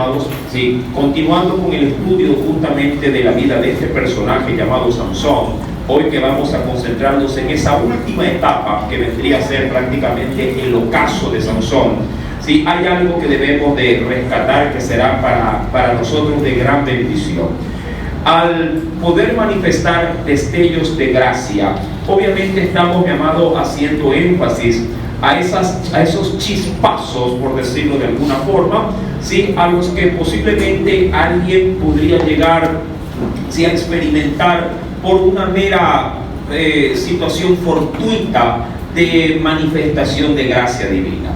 amados, sí, continuando con el estudio justamente de la vida de este personaje llamado Sansón, hoy que vamos a concentrarnos en esa última etapa que vendría a ser prácticamente el ocaso de Sansón. Sí, hay algo que debemos de rescatar que será para nosotros de gran bendición. Al poder manifestar destellos de gracia, obviamente estamos, mi amado, haciendo énfasis a esos chispazos, por decirlo de alguna forma, ¿sí?, a los que posiblemente alguien podría llegar, ¿sí?, a experimentar por una mera situación fortuita de manifestación de gracia divina.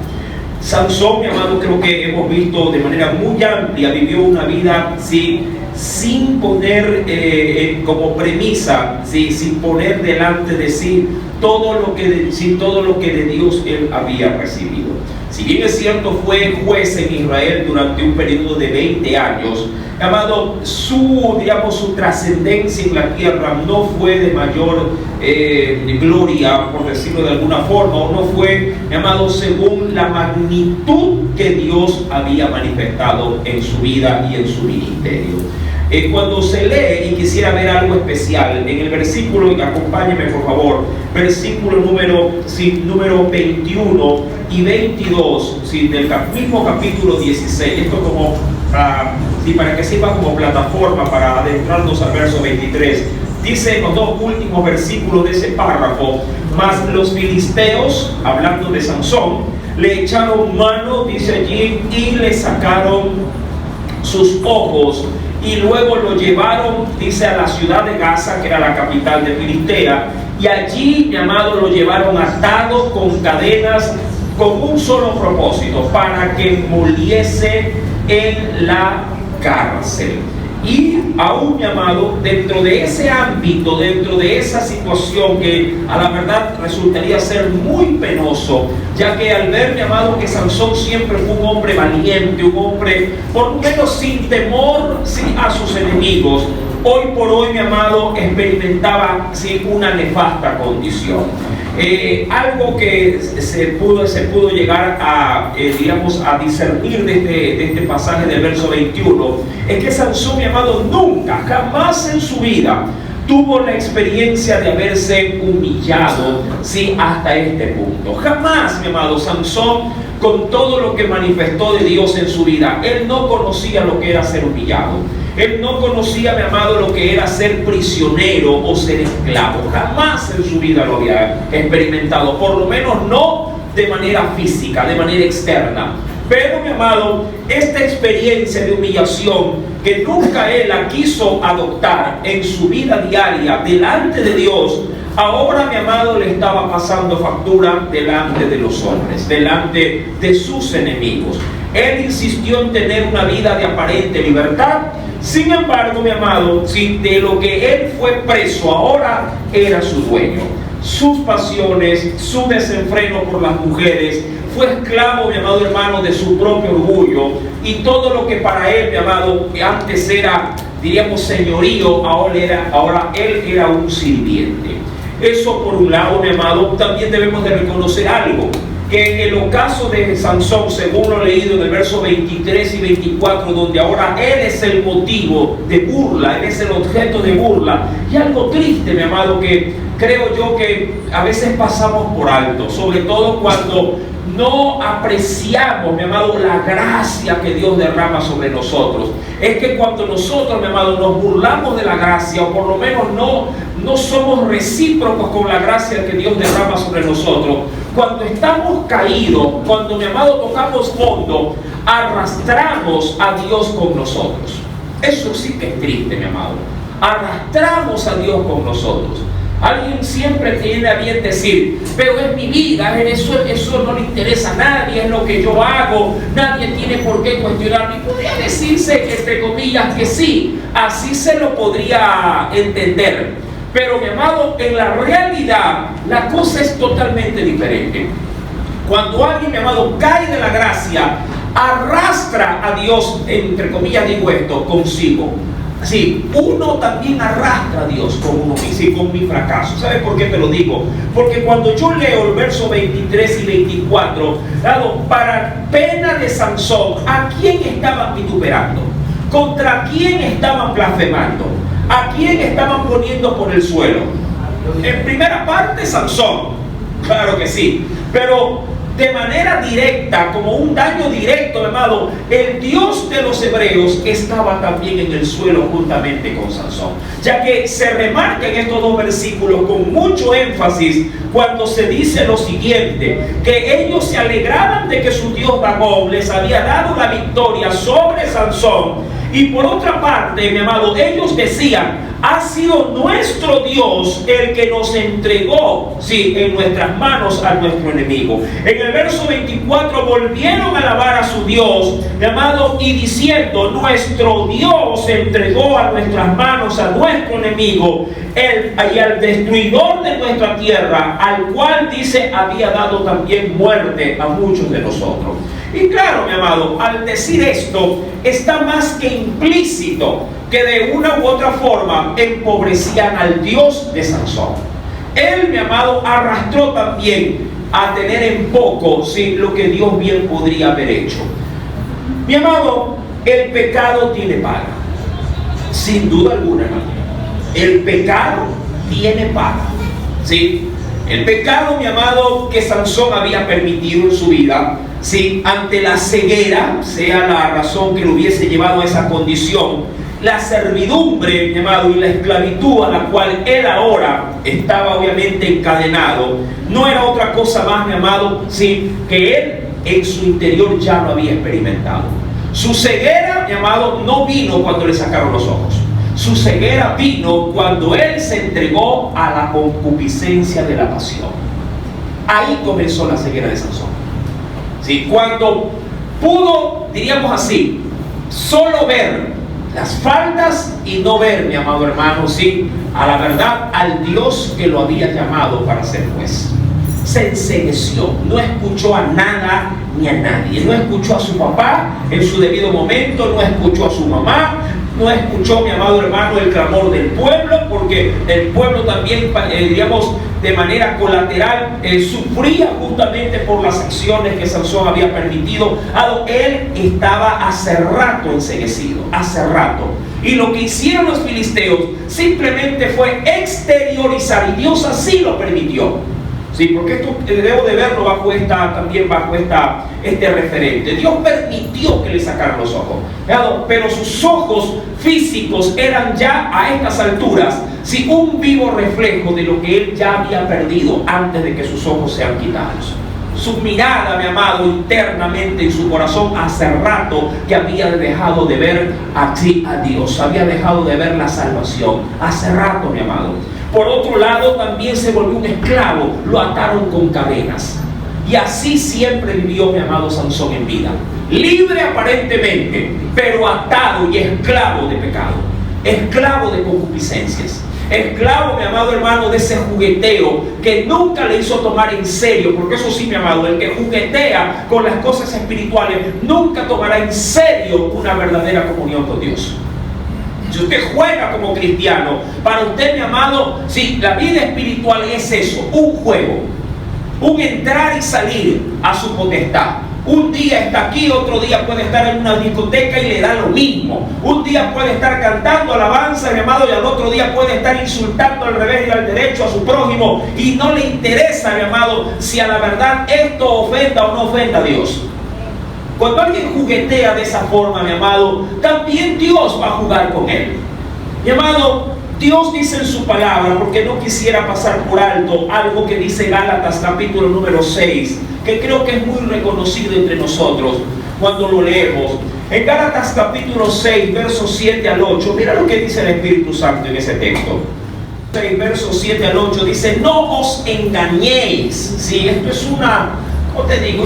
Sansón, mi amado, creo que hemos visto de manera muy amplia, vivió una vida, ¿sí?, sin poner como premisa, ¿sí?, sin poner delante de sí todo lo que de Dios él había recibido. Si bien es cierto, fue juez en Israel durante un periodo de 20 años, amado, su trascendencia en la tierra no fue de mayor gloria, por decirlo de alguna forma, o no fue, amado, según la magnitud que Dios había manifestado en su vida y en su ministerio. Cuando se lee, y quisiera ver algo especial, en el versículo, acompáñeme por favor, versículo número 21 y 22, ¿sí?, del mismo capítulo 16, esto como para que sirva como plataforma para adentrarnos al verso 23, dice en los dos últimos versículos de ese párrafo: mas los filisteos, hablando de Sansón, le echaron mano, dice allí, y le sacaron sus ojos, y luego lo llevaron, dice, a la ciudad de Gaza, que era la capital de Filistea, y allí, mi amado, lo llevaron atado con cadenas, con un solo propósito: para que muriese en la cárcel. Y aún, mi amado, dentro de ese ámbito, dentro de esa situación que a la verdad resultaría ser muy penoso, ya que al ver, mi amado, que Sansón siempre fue un hombre valiente, un hombre por lo menos sin temor, sí, a sus enemigos, hoy por hoy, mi amado, experimentaba, sí, una nefasta condición. Algo que se pudo llegar a, a discernir de este pasaje del verso 21, es que Sansón, mi amado, nunca, jamás en su vida tuvo la experiencia de haberse humillado, sí, hasta este punto. Jamás, mi amado, Sansón, con todo lo que manifestó de Dios en su vida, él no conocía lo que era ser humillado. Él no conocía, mi amado, lo que era ser prisionero o ser esclavo. Jamás en su vida lo había experimentado, por lo menos no de manera física, de manera externa. Pero, mi amado, esta experiencia de humillación que nunca él la quiso adoptar en su vida diaria delante de Dios, ahora, mi amado, le estaba pasando factura delante de los hombres, delante de sus enemigos. Él insistió en tener una vida de aparente libertad. Sin embargo, mi amado, si de lo que él fue preso ahora era su dueño, sus pasiones, su desenfreno por las mujeres, fue esclavo, mi amado hermano, de su propio orgullo, y todo lo que para él, mi amado, antes era, diríamos, señorío, ahora él era un sirviente. Eso por un lado, mi amado. También debemos de reconocer algo, que en el ocaso de Sansón, según lo leído en el verso 23 y 24, donde ahora él es el motivo de burla, él es el objeto de burla, y algo triste, mi amado, que creo yo que a veces pasamos por alto, sobre todo cuando no apreciamos, mi amado, la gracia que Dios derrama sobre nosotros. Es que cuando nosotros, mi amado, nos burlamos de la gracia, o por lo menos no somos recíprocos con la gracia que Dios derrama sobre nosotros, cuando estamos caídos, cuando, mi amado, tocamos fondo, arrastramos a Dios con nosotros. Eso sí que es triste, mi amado. Arrastramos a Dios con nosotros. Alguien siempre tiene a bien decir: pero es mi vida, eso no le interesa a nadie, es lo que yo hago, nadie tiene por qué cuestionarme. Y podría decirse, entre comillas, que sí, así se lo podría entender. Pero, mi amado, en la realidad la cosa es totalmente diferente. Cuando alguien, mi amado, cae de la gracia, arrastra a Dios, entre comillas digo esto, consigo. sí, uno también arrastra a Dios con uno mismo y con mi fracaso. ¿Sabes por qué te lo digo? Porque cuando yo leo el verso 23 y 24, dado para pena de Sansón, ¿a quién estaban vituperando? ¿Contra quién estaban blasfemando? ¿A quién estaban poniendo por el suelo? En primera parte, Sansón, claro que sí, pero de manera directa, como un daño directo, amado, el Dios de los hebreos estaba también en el suelo juntamente con Sansón, ya que se remarca en estos dos versículos con mucho énfasis cuando se dice lo siguiente, que ellos se alegraban de que su Dios Dagón les había dado la victoria sobre Sansón, y por otra parte, mi amado, ellos decían, ha sido nuestro Dios el que nos entregó, sí, en nuestras manos a nuestro enemigo. En el verso 24 volvieron a alabar a su Dios, mi amado, y diciendo, nuestro Dios entregó a nuestras manos a nuestro enemigo, y al destruidor de nuestra tierra, al cual dice había dado también muerte a muchos de nosotros. Y claro, mi amado, al decir esto, está más que implícito que de una u otra forma empobrecían al Dios de Sansón. Él, mi amado, arrastró también a tener en poco, sí, lo que Dios bien podría haber hecho. Mi amado, el pecado tiene paga, sin duda alguna, hermano. El pecado tiene paga, ¿sí? El pecado, mi amado, que Sansón había permitido en su vida, ¿sí? Ante la ceguera, sea la razón que lo hubiese llevado a esa condición, la servidumbre, mi amado, y la esclavitud a la cual él ahora estaba obviamente encadenado, no era otra cosa más, mi amado, ¿sí? Que él en su interior ya lo había experimentado. Su ceguera, mi amado, no vino cuando le sacaron los ojos. Su ceguera vino cuando él se entregó a la concupiscencia de la pasión. Ahí comenzó la ceguera de Sansón. ¿Sí? Cuando pudo, diríamos así, solo ver las faltas y no ver, mi amado hermano, sí, a la verdad, al Dios que lo había llamado para ser juez. Se encegueció, no escuchó a nada ni a nadie. No escuchó a su papá en su debido momento, no escuchó a su mamá, no escuchó, mi amado hermano, el clamor del pueblo, porque el pueblo también, diríamos, de manera colateral, sufría justamente por las acciones que Sansón había permitido. Él estaba hace rato enceguecido, hace rato. Y lo que hicieron los filisteos simplemente fue exteriorizar, y Dios así lo permitió. Sí, porque esto debo de verlo también bajo este referente. Dios permitió que le sacaran los ojos, pero sus ojos físicos eran ya a estas alturas, sí, un vivo reflejo de lo que él ya había perdido antes de que sus ojos sean quitados. Su mirada, mi amado, internamente en su corazón, hace rato que había dejado de ver así a Dios, había dejado de ver la salvación, hace rato, mi amado. Por otro lado, también se volvió un esclavo, lo ataron con cadenas. Y así siempre vivió, mi amado Sansón, en vida. Libre aparentemente, pero atado y esclavo de pecado. Esclavo de concupiscencias. Esclavo, mi amado hermano, de ese jugueteo que nunca le hizo tomar en serio. Porque eso sí, mi amado, el que juguetea con las cosas espirituales nunca tomará en serio una verdadera comunión con Dios. Si usted juega como cristiano, para usted, mi amado, sí, la vida espiritual es eso, un juego, un entrar y salir a su potestad. Un día está aquí, otro día puede estar en una discoteca y le da lo mismo. Un día puede estar cantando alabanza, mi amado, y al otro día puede estar insultando al revés y al derecho a su prójimo, y no le interesa, mi amado, si a la verdad esto ofenda o no ofenda a Dios. Cuando alguien juguetea de esa forma, mi amado, también Dios va a jugar con él. Mi amado, Dios dice en su palabra, porque no quisiera pasar por alto algo que dice Gálatas capítulo número 6, que creo que es muy reconocido entre nosotros cuando lo leemos. En Gálatas capítulo 6, versos 7 al 8, mira lo que dice el Espíritu Santo en ese texto. 6, versos 7 al 8, dice, no os engañéis. Sí, esto es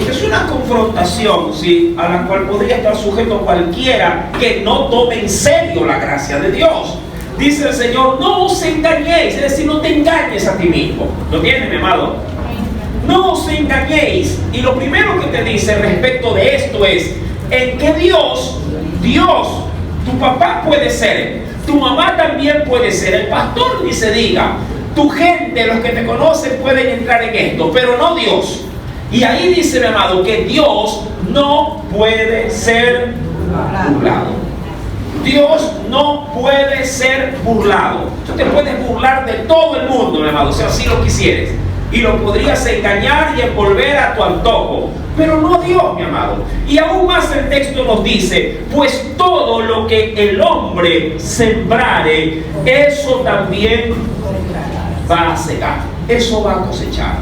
es una confrontación, ¿sí?, a la cual podría estar sujeto cualquiera que no tome en serio la gracia de Dios. Dice el Señor, no os engañéis, es decir, no te engañes a ti mismo. ¿Lo tiene, mi amado? No os engañéis. Y lo primero que te dice respecto de esto es, en que Dios, tu papá puede ser, Tu mamá también puede ser, el pastor ni se diga, tu gente, los que te conocen pueden entrar en esto, pero no Dios. Y ahí dice, mi amado, que Dios no puede ser burlado. Dios no puede ser burlado. Tú te puedes burlar de todo el mundo, mi amado, si así lo quisieres, y lo podrías engañar y envolver a tu antojo, pero no a Dios, mi amado. Y aún más el texto nos dice, pues todo lo que el hombre sembrare, eso también va a segar, eso va a cosechar.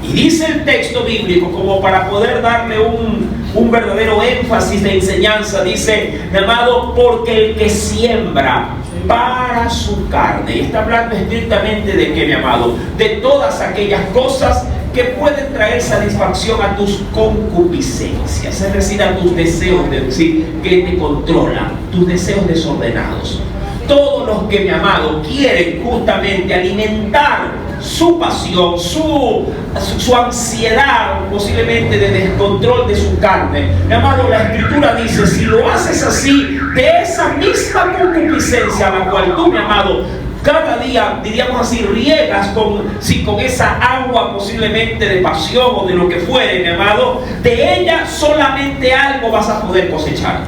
Y dice el texto bíblico, como para poder darle un verdadero énfasis de enseñanza, dice, mi amado, porque el que siembra para su carne, y está hablando estrictamente de qué, mi amado, de todas aquellas cosas que pueden traer satisfacción a tus concupiscencias, es decir, a tus deseos que te controlan, tus deseos desordenados. Todos los que, mi amado, quieren justamente alimentar su pasión, su ansiedad, posiblemente de descontrol de su carne. Mi amado, la Escritura dice, si lo haces así, de esa misma concupiscencia a la cual tú, mi amado, cada día, diríamos así, riegas con esa agua posiblemente de pasión o de lo que fuere, mi amado, de ella solamente algo vas a poder cosechar.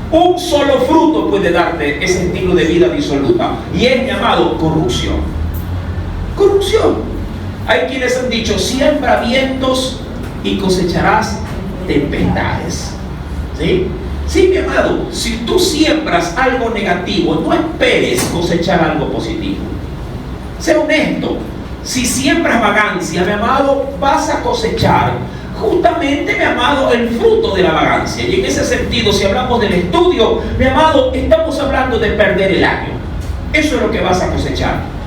Un solo fruto puede darte ese estilo de vida disoluta, y es llamado corrupción. Corrupción. Hay quienes han dicho, siembra vientos y cosecharás tempestades. ¿Sí? Sí, mi amado, si tú siembras algo negativo, no esperes cosechar algo positivo. Sé honesto. Si siembras vagancia, mi amado, vas a cosechar justamente, mi amado, el fruto de la vagancia. Y en ese sentido, si hablamos del estudio, mi amado, estamos hablando de perder el año. Eso es lo que vas a cosechar.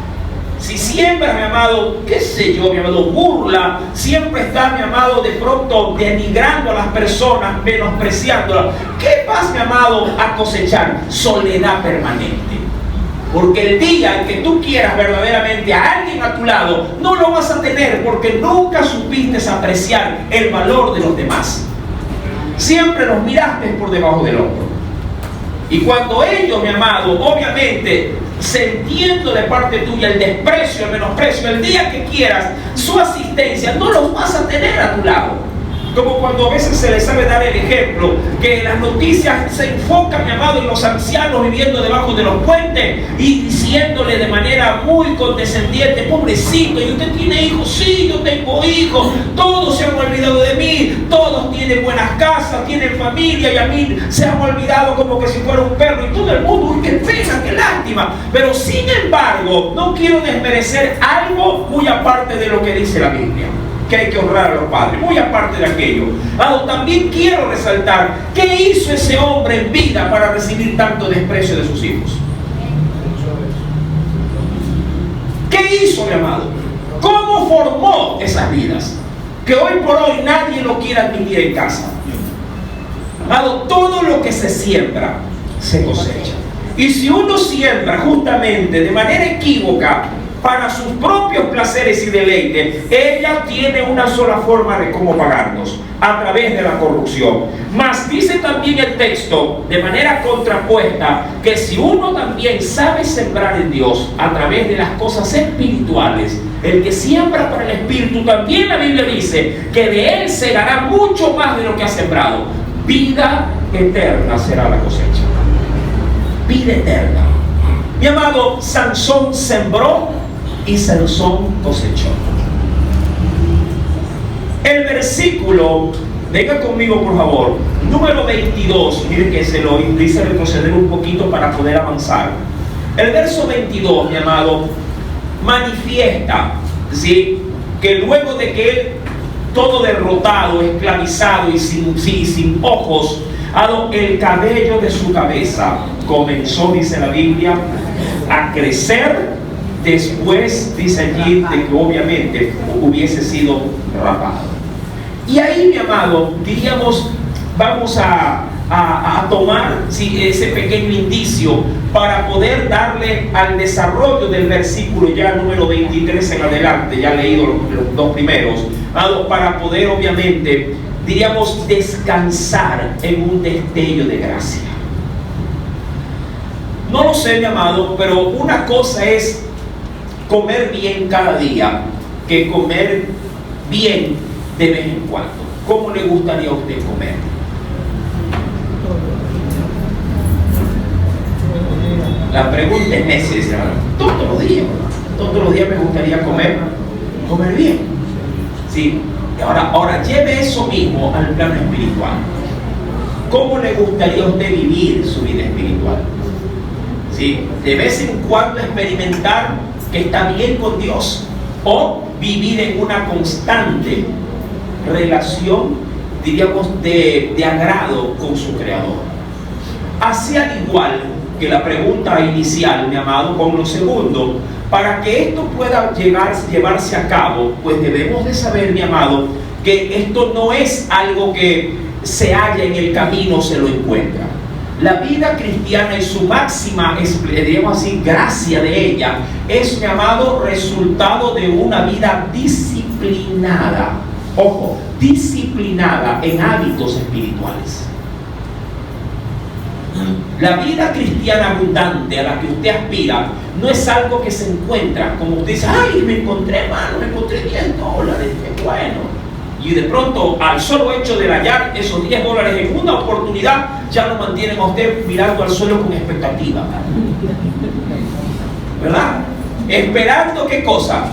Si siembras, mi amado, qué sé yo, mi amado, burla, siempre estás, mi amado, de pronto denigrando a las personas, menospreciándolas, ¿qué vas, mi amado, a cosechar? Soledad permanente. Porque el día en que tú quieras verdaderamente a alguien a tu lado, no lo vas a tener, porque nunca supiste apreciar el valor de los demás. Siempre los miraste por debajo del hombro. Y cuando ellos, mi amado, obviamente, sintiendo de parte tuya el desprecio, el menosprecio, el día que quieras su asistencia, no los vas a tener a tu lado. Como cuando a veces se les sabe dar el ejemplo, que las noticias se enfocan, mi amado, en los ancianos viviendo debajo de los puentes y diciéndole de manera muy condescendiente, pobrecito, ¿y usted tiene hijos? Sí, yo tengo hijos, todos se han olvidado de mí, todos tienen buenas casas, tienen familia, y a mí se han olvidado como que si fuera un perro, y todo el mundo, uy, qué pena, qué lástima. Pero sin embargo, no quiero desmerecer algo muy aparte de lo que dice la Biblia, que hay que honrar a los padres, muy aparte de aquello. También quiero resaltar qué hizo ese hombre en vida para recibir tanto desprecio de sus hijos. ¿Qué hizo, mi amado? ¿Cómo formó esas vidas? Que hoy por hoy nadie lo quiere admitir en casa. Amado, todo lo que se siembra, se cosecha. Y si uno siembra justamente de manera equívoca, para sus propios placeres y deleites, ella tiene una sola forma de cómo pagarnos, a través de la corrupción. Mas dice también el texto, de manera contrapuesta, que si uno también sabe sembrar en Dios a través de las cosas espirituales, el que siembra para el Espíritu, también la Biblia dice que de él segará mucho más de lo que ha sembrado. Vida eterna será la cosecha. Vida eterna. Mi amado, Sansón sembró y Sansón cosechó. El versículo, venga conmigo por favor, número 22, miren que se lo dice retroceder un poquito para poder avanzar. El verso 22, mi amado, manifiesta, ¿sí?, que luego de que él, todo derrotado, esclavizado y sin ojos, el cabello de su cabeza comenzó, dice la Biblia, a crecer. Después dice allí de que obviamente hubiese sido rapado. Y ahí, mi amado, diríamos, vamos a tomar ese pequeño indicio para poder darle al desarrollo del versículo ya número 23 en adelante, ya leído los dos primeros, para poder obviamente, diríamos, descansar en un destello de gracia. No lo sé, mi amado, pero una cosa es comer bien cada día que comer bien de vez en cuando. ¿Cómo le gustaría a usted comer? La pregunta es necia, todos los días, todos los días me gustaría comer bien. ¿Sí? Ahora lleve eso mismo al plano espiritual. ¿Cómo le gustaría a usted vivir su vida espiritual? ¿Sí? De vez en cuando experimentar que está bien con Dios, o vivir en una constante relación, diríamos, de agrado con su Creador. Así al igual que la pregunta inicial, mi amado, con lo segundo, para que esto pueda llevarse a cabo, pues debemos de saber, mi amado, que esto no es algo que se halla en el camino, se lo encuentra. La vida cristiana y su máxima, digamos así, gracia de ella, es, mi amado, resultado de una vida disciplinada. Ojo, disciplinada en hábitos espirituales. La vida cristiana abundante a la que usted aspira no es algo que se encuentra, como usted dice, ay, me encontré, hermano, me encontré $10, qué bueno. Y de pronto, al solo hecho de hallar esos $10 en una oportunidad, ya lo mantienen a usted mirando al suelo con expectativa. ¿Verdad? Esperando, ¿qué cosa?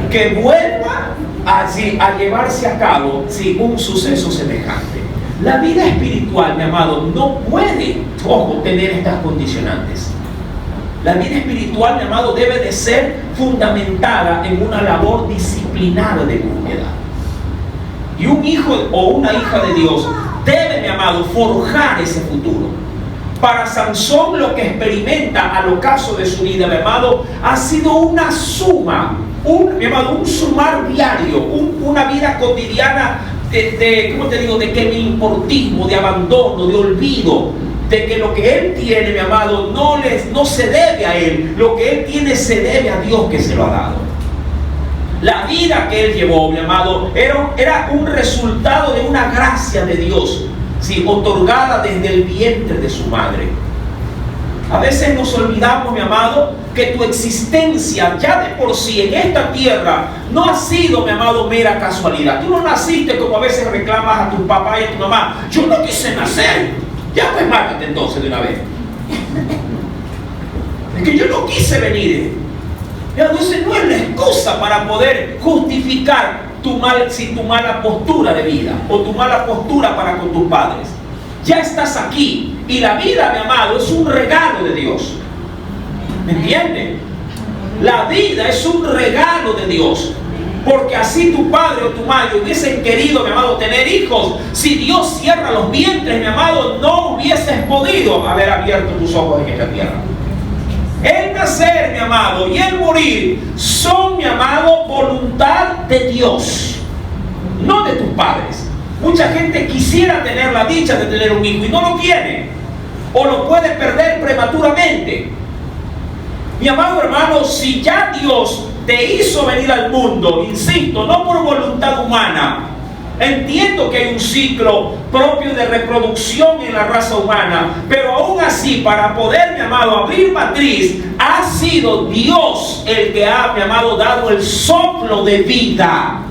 Que vuelva a llevarse a cabo, sí, un suceso semejante. La vida espiritual, mi amado, no puede, ojo, tener estas condicionantes. La vida espiritual, mi amado, debe de ser fundamentada en una labor disciplinada de búsqueda. Y un hijo o una hija de Dios debe, mi amado, forjar ese futuro. Para Sansón, lo que experimenta al ocaso de su vida, mi amado, ha sido una suma, un sumar diario, una vida cotidiana ¿cómo te digo? De que me importismo, de abandono, de olvido, de que lo que él tiene, mi amado, no se debe a él, lo que él tiene se debe a Dios que se lo ha dado. La vida que él llevó, mi amado, era un resultado de una gracia de Dios, ¿sí? Otorgada desde el vientre de su madre. A veces nos olvidamos, mi amado, que tu existencia ya de por sí en esta tierra no ha sido, mi amado, mera casualidad. Tú no naciste como a veces reclamas a tu papá y a tu mamá. Yo no quise nacer. Ya pues mátate entonces de una vez. Es que yo no quise venir. Entonces no es la excusa para poder justificar tu mala postura de vida o tu mala postura para con tus padres. Ya estás aquí. Y la vida, mi amado, es un regalo de Dios. ¿Me entienden? La vida es un regalo de Dios. Porque así tu padre o tu madre hubiesen querido, mi amado, tener hijos. Si Dios cierra los vientres, mi amado, no hubieses podido haber abierto tus ojos en esta tierra. El nacer, mi amado, y el morir son, mi amado, voluntad de Dios, no de tus padres. Mucha gente quisiera tener la dicha de tener un hijo y no lo tiene, o lo puede perder prematuramente. Mi amado hermano, si ya Dios te hizo venir al mundo, insisto, no por voluntad humana, entiendo que hay un ciclo propio de reproducción en la raza humana, pero aún así, para poder, mi amado, abrir matriz, ha sido Dios el que ha, mi amado, dado el soplo de vida.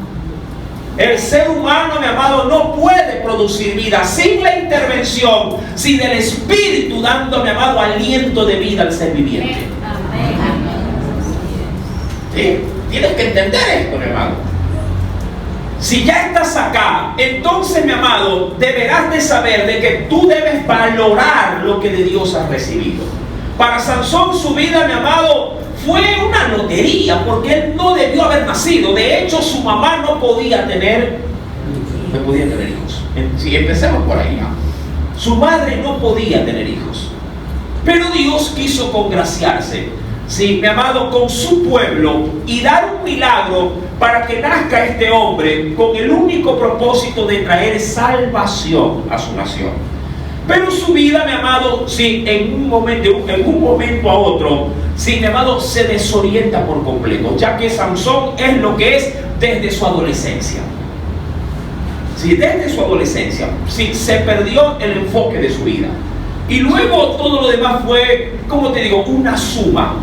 El ser humano, mi amado, no puede producir vida sin la intervención, sin el Espíritu dando, mi amado, aliento de vida al ser viviente. ¿Sí? Tienes que entender esto, mi amado. Si ya estás acá, entonces, mi amado, deberás de saber de que tú debes valorar lo que de Dios has recibido. Para Sansón, su vida, mi amado, fue una lotería, porque él no debió haber nacido. De hecho, su mamá no podía tener hijos. Si empecemos por ahí, ¿no? Su madre no podía tener hijos. Pero Dios quiso congraciarse, sí, mi amado, con su pueblo y dar un milagro para que nazca este hombre con el único propósito de traer salvación a su nación. Pero su vida, mi amado, sí, en un momento a otro, sí, mi amado, se desorienta por completo, ya que Sansón es lo que es desde su adolescencia. Sí, desde su adolescencia, sí, se perdió el enfoque de su vida. Y luego todo lo demás fue, como te digo, una suma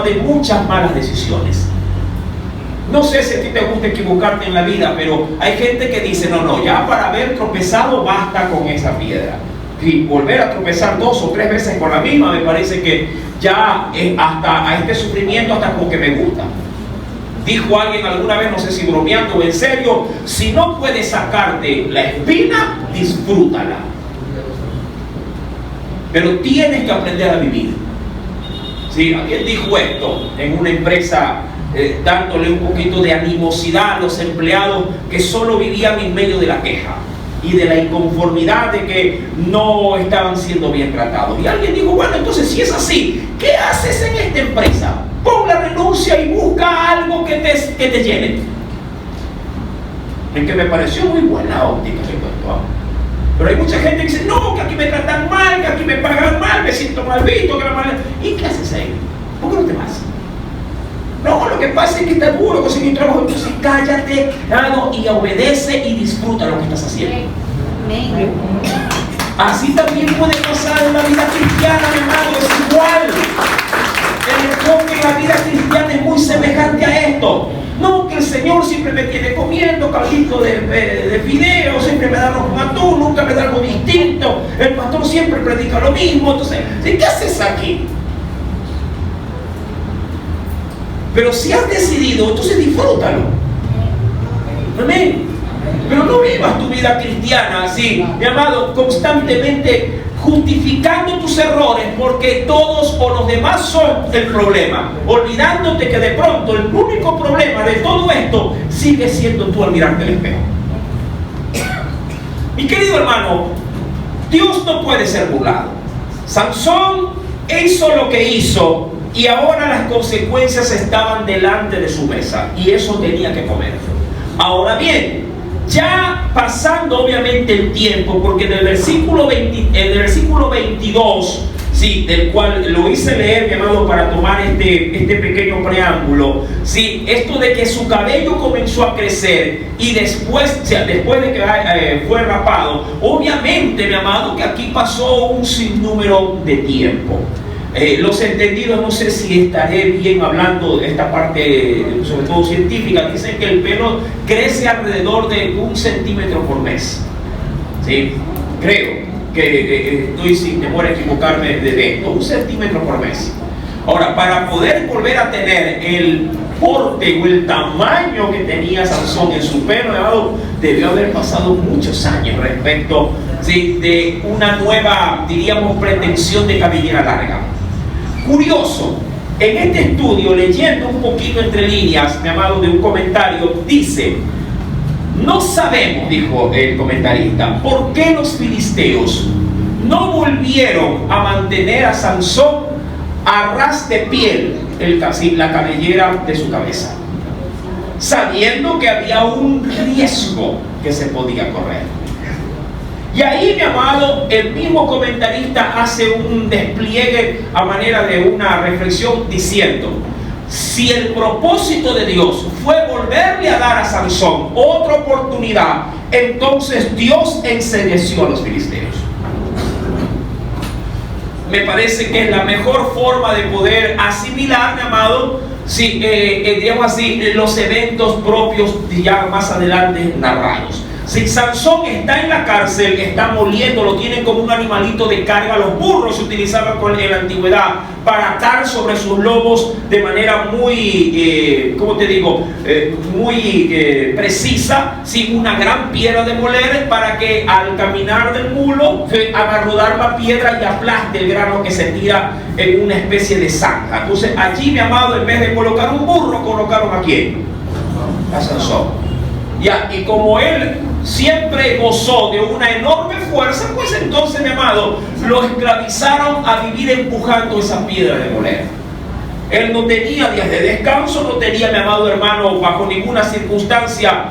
de muchas malas decisiones. No sé si a ti te gusta equivocarte en la vida, pero hay gente que dice, no, ya para haber tropezado basta con esa piedra. Y volver a tropezar 2 o 3 veces con la misma, me parece que ya hasta a este sufrimiento hasta como que me gusta. Dijo alguien alguna vez, no sé si bromeando o en serio, si no puedes sacarte la espina, disfrútala. Pero tienes que aprender a vivir. Sí, alguien dijo esto en una empresa, dándole un poquito de animosidad a los empleados que solo vivían en medio de la queja y de la inconformidad de que no estaban siendo bien tratados. Y alguien dijo, bueno, entonces si es así, ¿qué haces en esta empresa? Pon la renuncia y busca algo que te llene. En que me pareció muy buena óptica, pero hay mucha gente que dice, no, que aquí me tratan mal, que aquí me pagan mal, me siento mal visto, que me mal... ¿Y qué haces ahí? ¿Por qué no te vas? No, lo que pasa es que está duro conseguir trabajo. Entonces cállate, y obedece y disfruta lo que estás haciendo. Así también puede pasar en la vida cristiana, mi hermano, es igual. El enfoque en la vida cristiana es muy semejante a esto. No, que el Señor siempre me tiene comiendo caldito de fideo, siempre me da arroz con atún, nunca me da algo distinto. El pastor siempre predica lo mismo. Entonces, ¿qué haces aquí? Pero si has decidido, entonces disfrútalo. Amén. Pero no vivas tu vida cristiana así, mi amado, constantemente justificando tus errores porque todos o los demás son el problema, olvidándote que de pronto el único problema de todo esto sigue siendo tú al mirarte al espejo. Mi querido hermano, Dios no puede ser burlado. Sansón hizo lo que hizo y ahora las consecuencias estaban delante de su mesa y eso tenía que comer. Ahora bien, ya pasando obviamente el tiempo, porque en el versículo 22, sí, del cual lo hice leer, mi amado, para tomar este pequeño preámbulo, sí, esto de que su cabello comenzó a crecer y después de que fue rapado, obviamente, mi amado, que aquí pasó un sinnúmero de tiempo. Los entendidos, no sé si estaré bien hablando de esta parte, sobre todo científica, dicen que el pelo crece alrededor de 1 centímetro por mes. ¿Sí? Creo que estoy sin temor a equivocarme de esto, 1 centímetro por mes. Ahora, para poder volver a tener el porte o el tamaño que tenía Sansón en su pelo, debió haber pasado muchos años respecto, ¿sí?, de una nueva, diríamos, pretensión de cabellera larga. Curioso, en este estudio, leyendo un poquito entre líneas, mi amado, de un comentario, dice: no sabemos, dijo el comentarista, por qué los filisteos no volvieron a mantener a Sansón a ras de piel la cabellera de su cabeza, sabiendo que había un riesgo que se podía correr. Y ahí, mi amado, el mismo comentarista hace un despliegue a manera de una reflexión diciendo: si el propósito de Dios fue volverle a dar a Sansón otra oportunidad, entonces Dios ensegueció a los filisteos. Me parece que es la mejor forma de poder asimilar, mi amado, si, digamos así, los eventos propios ya más adelante narrados. Si Sansón está en la cárcel, está moliendo, lo tienen como un animalito de carga. Los burros se utilizaban en la antigüedad para atar sobre sus lomos de manera muy, ¿cómo te digo?, muy precisa, sin una gran piedra de moler, para que al caminar del mulo haga rodar la piedra y aplaste el grano que se tira en una especie de zanja. Entonces allí, mi amado, en vez de colocar un burro, colocaron ¿a quién? A Sansón. Ya, y como él siempre gozó de una enorme fuerza, pues entonces, mi amado, lo esclavizaron a vivir empujando esa piedra de moler. Él no tenía días de descanso, no tenía, mi amado hermano, bajo ninguna circunstancia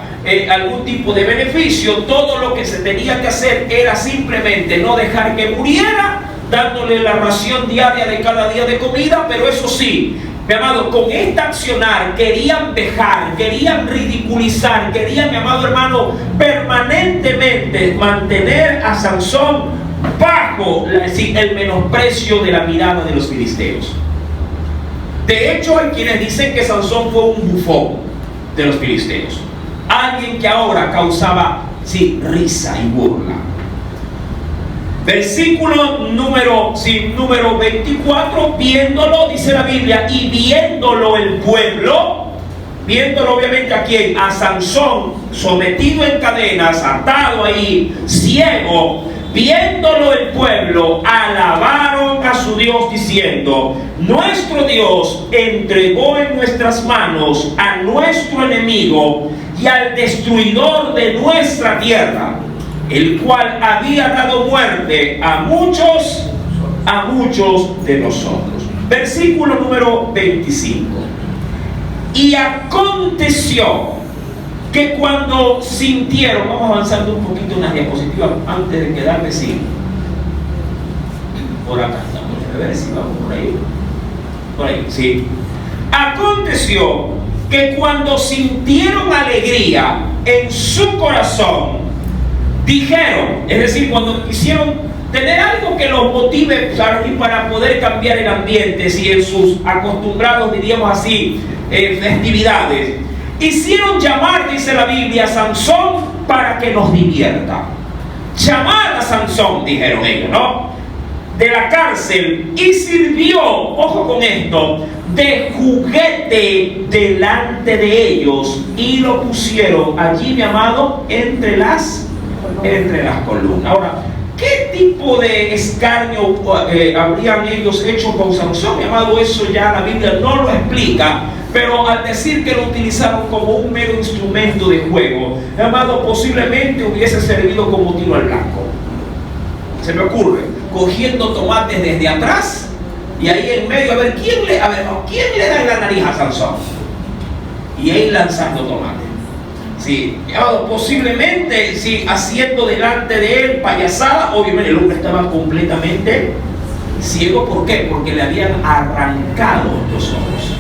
algún tipo de beneficio. Todo lo que se tenía que hacer era simplemente no dejar que muriera, dándole la ración diaria de cada día de comida. Pero eso sí, mi amado, con esta accionar querían vejar, querían ridiculizar, querían, mi amado hermano, permanentemente mantener a Sansón bajo el menosprecio de la mirada de los filisteos. De hecho, hay quienes dicen que Sansón fue un bufón de los filisteos, alguien que ahora causaba risa y burla. Versículo número 24, viéndolo, dice la Biblia, y viéndolo el pueblo, viéndolo obviamente a quién, a Sansón, sometido en cadenas, atado ahí, ciego, viéndolo el pueblo, alabaron a su Dios diciendo: nuestro Dios entregó en nuestras manos a nuestro enemigo y al destruidor de nuestra tierra, el cual había dado muerte a muchos de nosotros. Versículo número 25. Y aconteció que cuando sintieron, vamos avanzando un poquito en las diapositivas antes de quedarme sin. Por acá estamos, a ver si vamos por ahí. Por ahí, sí. Aconteció que cuando sintieron alegría en su corazón, dijeron, es decir, cuando quisieron tener algo que los motive para poder cambiar el ambiente, si en sus acostumbrados, diríamos así, festividades, hicieron llamar, dice la Biblia, a Sansón para que nos divierta. Llamar a Sansón, dijeron ellos, ¿no?, de la cárcel, y sirvió, ojo con esto, de juguete delante de ellos, y lo pusieron allí, mi amado, entre las columnas. Ahora, ¿qué tipo de escarnio habrían ellos hecho con Sansón? Mi amado, eso ya la Biblia no lo explica, pero al decir que lo utilizaron como un mero instrumento de juego, mi amado, posiblemente hubiese servido como tiro al blanco. Se me ocurre, cogiendo tomates desde atrás y ahí en medio, a ver quién le da en la nariz a Sansón, y ahí lanzando tomates. Sí, posiblemente haciendo delante de él payasada. Obviamente el hombre estaba completamente ciego. ¿Por qué? Porque le habían arrancado los ojos.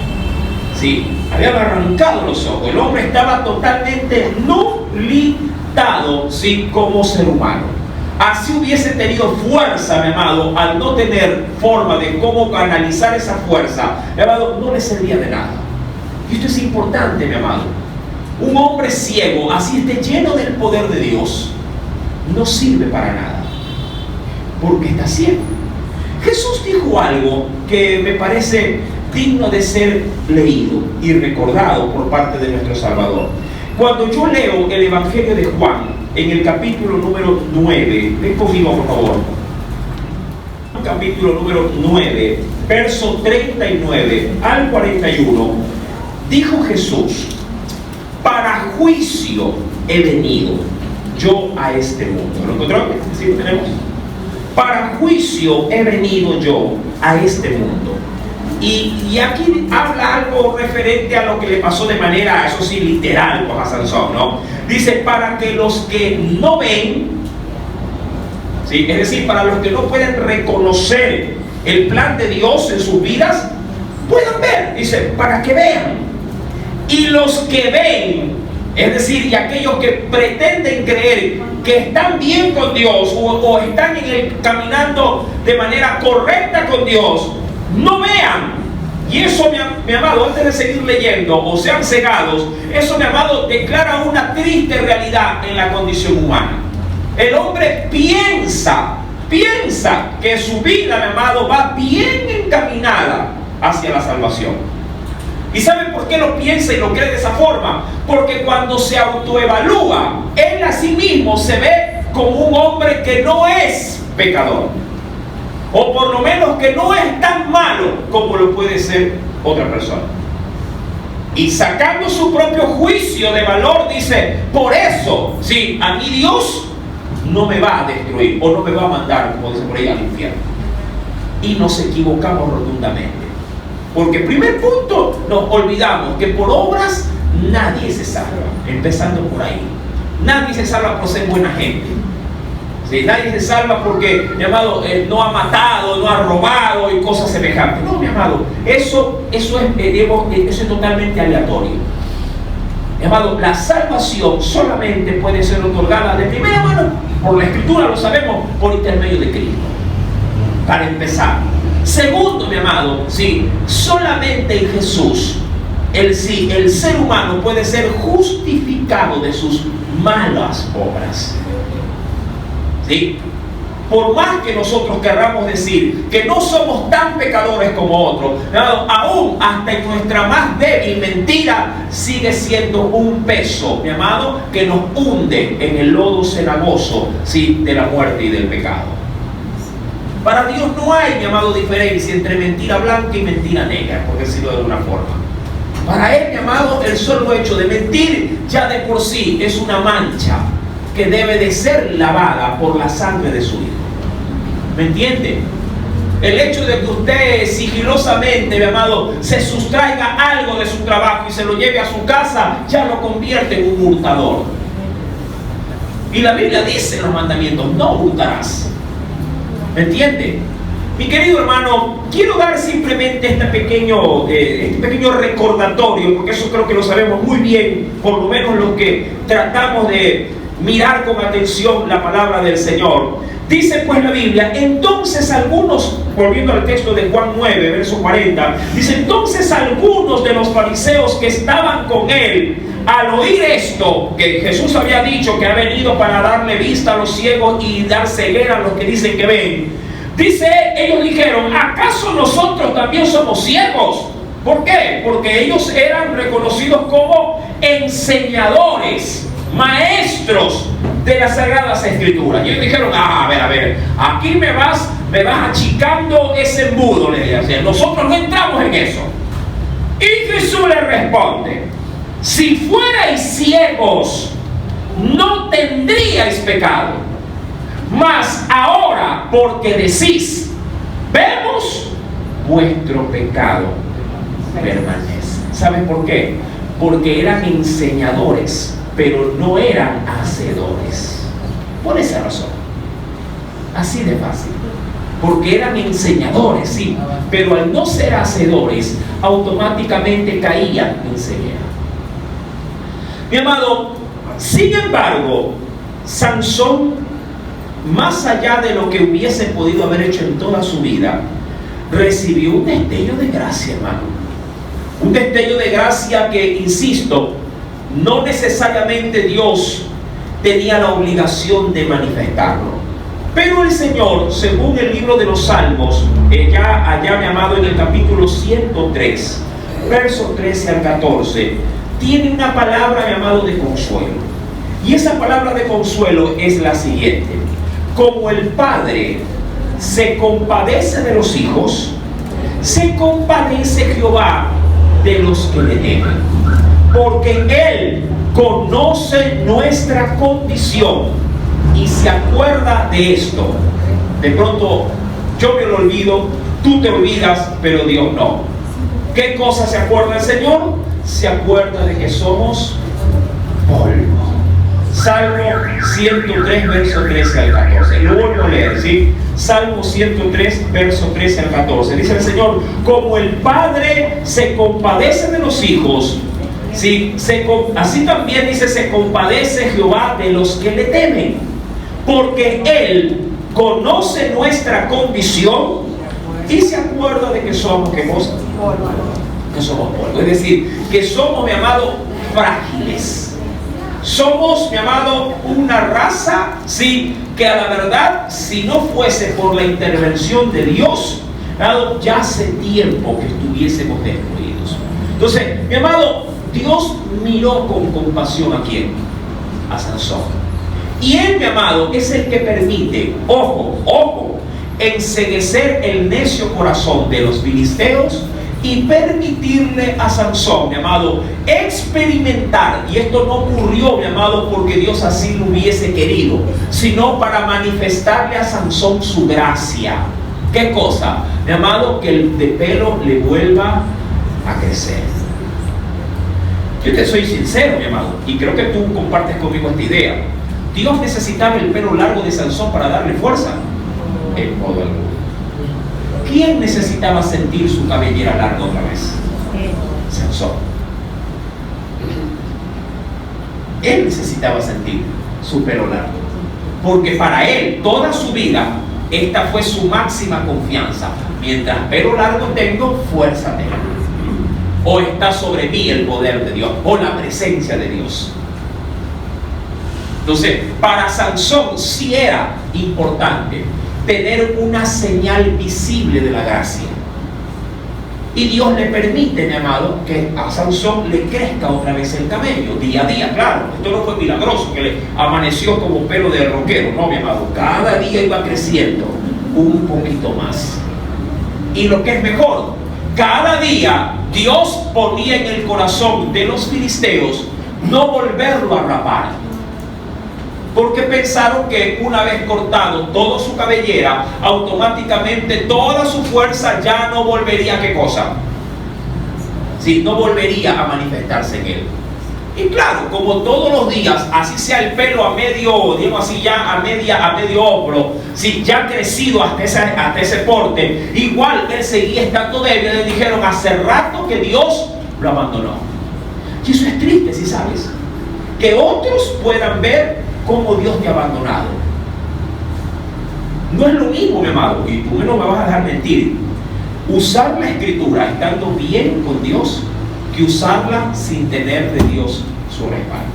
Sí, habían arrancado los ojos. El hombre estaba totalmente nublado, como ser humano. Así hubiese tenido fuerza, mi amado, al no tener forma de cómo canalizar esa fuerza, mi amado, no le servía de nada. Y esto es importante, mi amado. Un hombre ciego, así esté lleno del poder de Dios, no sirve para nada, porque está ciego. Jesús dijo algo que me parece digno de ser leído y recordado por parte de nuestro Salvador. Cuando yo leo el Evangelio de Juan, en el capítulo número 9, ven conmigo por favor, capítulo número 9, verso 39 al 41, dijo Jesús: para juicio he venido yo a este mundo. ¿Lo encontraron? ¿Sí lo tenemos? Para juicio he venido yo a este mundo. Y aquí habla algo referente a lo que le pasó de manera, eso sí, literal, pues, a Sansón, ¿no? Dice, para que los que no ven, ¿sí?, es decir, para los que no pueden reconocer el plan de Dios en sus vidas, puedan ver. Dice, para que vean. Y los que ven, es decir, y aquellos que pretenden creer que están bien con Dios o están caminando de manera correcta con Dios, no vean. Y eso, mi amado, antes de seguir leyendo, o sean cegados, eso, mi amado, declara una triste realidad en la condición humana. El hombre piensa que su vida, mi amado, va bien encaminada hacia la salvación. ¿Y saben por qué lo piensa y lo cree de esa forma? Porque cuando se autoevalúa, él a sí mismo se ve como un hombre que no es pecador, o por lo menos que no es tan malo como lo puede ser otra persona. Y sacando su propio juicio de valor, dice, por eso, sí, a mí Dios no me va a destruir, o no me va a mandar, como dice por ahí, al infierno. Y nos equivocamos rotundamente. Porque primer punto, nos olvidamos que por obras nadie se salva, empezando por ahí. Nadie se salva por ser buena gente. ¿Sí? Nadie se salva porque, mi amado, no ha matado, no ha robado y cosas semejantes. No, mi amado, eso es totalmente aleatorio. Mi amado, la salvación solamente puede ser otorgada de primera mano Por la Escritura lo sabemos, por intermedio de Cristo. Para empezar. Segundo, mi amado, sí, solamente en Jesús el ser humano puede ser justificado de sus malas obras. ¿Sí? Por más que nosotros querramos decir que no somos tan pecadores como otros, aún hasta en nuestra más débil mentira sigue siendo un peso, mi amado, que nos hunde en el lodo cenagoso, ¿sí?, de la muerte y del pecado. Para Dios no hay, mi amado, diferencia entre mentira blanca y mentira negra, por decirlo de alguna forma. Para Él, mi amado, el solo hecho de mentir ya de por sí es una mancha que debe de ser lavada por la sangre de su Hijo. ¿Me entiende? El hecho de que usted sigilosamente, mi amado, se sustraiga algo de su trabajo y se lo lleve a su casa, ya lo convierte en un hurtador. Y la Biblia dice en los mandamientos, no hurtarás. ¿Me entiende? Mi querido hermano, quiero dar simplemente este pequeño recordatorio, porque eso creo que lo sabemos muy bien, por lo menos los que tratamos de mirar con atención la palabra del Señor. Dice pues la Biblia, entonces algunos, volviendo al texto de Juan 9, verso 40, dice, entonces algunos de los fariseos que estaban con él, al oír esto, que Jesús había dicho que ha venido para darle vista a los ciegos y dar ceguera a los que dicen que ven, dice, ellos dijeron, ¿acaso nosotros también somos ciegos? ¿Por qué? Porque ellos eran reconocidos como enseñadores, maestros de las Sagradas Escrituras. Y ellos dijeron, a ver, aquí me vas achicando ese embudo, le decían. Nosotros no entramos en eso. Y Jesús le responde, si fuerais ciegos, no tendríais pecado. Mas ahora, porque decís, vemos, vuestro pecado permanece. ¿Saben por qué? Porque eran enseñadores, pero no eran hacedores. Por esa razón. Así de fácil. Porque eran enseñadores, sí, pero al no ser hacedores, automáticamente caían en ceguera. Mi amado, sin embargo, Sansón, más allá de lo que hubiese podido haber hecho en toda su vida, recibió un destello de gracia, hermano. Un destello de gracia que, insisto, no necesariamente Dios tenía la obligación de manifestarlo. Pero el Señor, según el libro de los Salmos, allá, mi amado, en el capítulo 103, versos 13 al 14, tiene una palabra, mi amado, de consuelo. Y esa palabra de consuelo es la siguiente: como el Padre se compadece de los hijos, se compadece Jehová de los que le temen, porque Él conoce nuestra condición y se acuerda de esto. De pronto yo me lo olvido, tú te olvidas, pero Dios no. ¿Qué cosa se acuerda el Señor? Se acuerda de que somos polvo. Salmo 103, verso 13 al 14. Lo vuelvo a leer, ¿sí? Salmo 103, verso 13 al 14. Dice el Señor, como el Padre se compadece de los hijos, ¿sí? Así también dice, se compadece Jehová de los que le temen, porque Él conoce nuestra condición y se acuerda de que somos, que somos polvo. Es decir, que somos, mi amado, frágiles. Somos, mi amado, una raza, sí, que a la verdad, si no fuese por la intervención de Dios, ya hace tiempo que estuviésemos destruidos. Entonces, mi amado, Dios miró con compasión ¿a quién? A Sansón. Y Él, mi amado, es el que permite, ojo, enceguecer el necio corazón de los filisteos y permitirle a Sansón, mi amado, experimentar. Y esto no ocurrió, mi amado, porque Dios así lo hubiese querido, sino para manifestarle a Sansón su gracia. ¿Qué cosa? Mi amado, que el de pelo le vuelva a crecer. Yo te soy sincero, mi amado, y creo que tú compartes conmigo esta idea. Dios necesitaba el pelo largo de Sansón para darle fuerza. En modo alguno. ¿Quién necesitaba sentir su cabellera larga otra vez? Sansón. Él necesitaba sentir su pelo largo. porque para él toda su vida esta fue su máxima confianza. Mientras pelo largo tengo, fuerza tengo. O está sobre mí el poder de Dios, o la presencia de Dios. Entonces, para Sansón sí era importante tener una señal visible de la gracia. Y Dios le permite, mi amado, que a Sansón le crezca otra vez el cabello, día a día, claro. Esto no fue milagroso, que le amaneció como pelo de roquero, no, mi amado. Cada día iba creciendo un poquito más. Y lo que es mejor, cada día Dios ponía en el corazón de los filisteos no volverlo a rapar. Porque pensaron que una vez cortado toda su cabellera, automáticamente toda su fuerza ya no volvería, ¿qué cosa? Sí, no volvería a manifestarse en él. Y claro, como todos los días, así sea el pelo a medio, digo así ya a medio hombro, si ya crecido hasta ese porte, igual él seguía estando débil. Le dijeron hace rato que Dios lo abandonó. Y eso es triste, si sabes, que otros puedan ver cómo Dios te ha abandonado. No es lo mismo, mi amado, y tú no me vas a dejar mentir, usar la escritura estando bien con Dios que usarla sin tener de Dios su respaldo.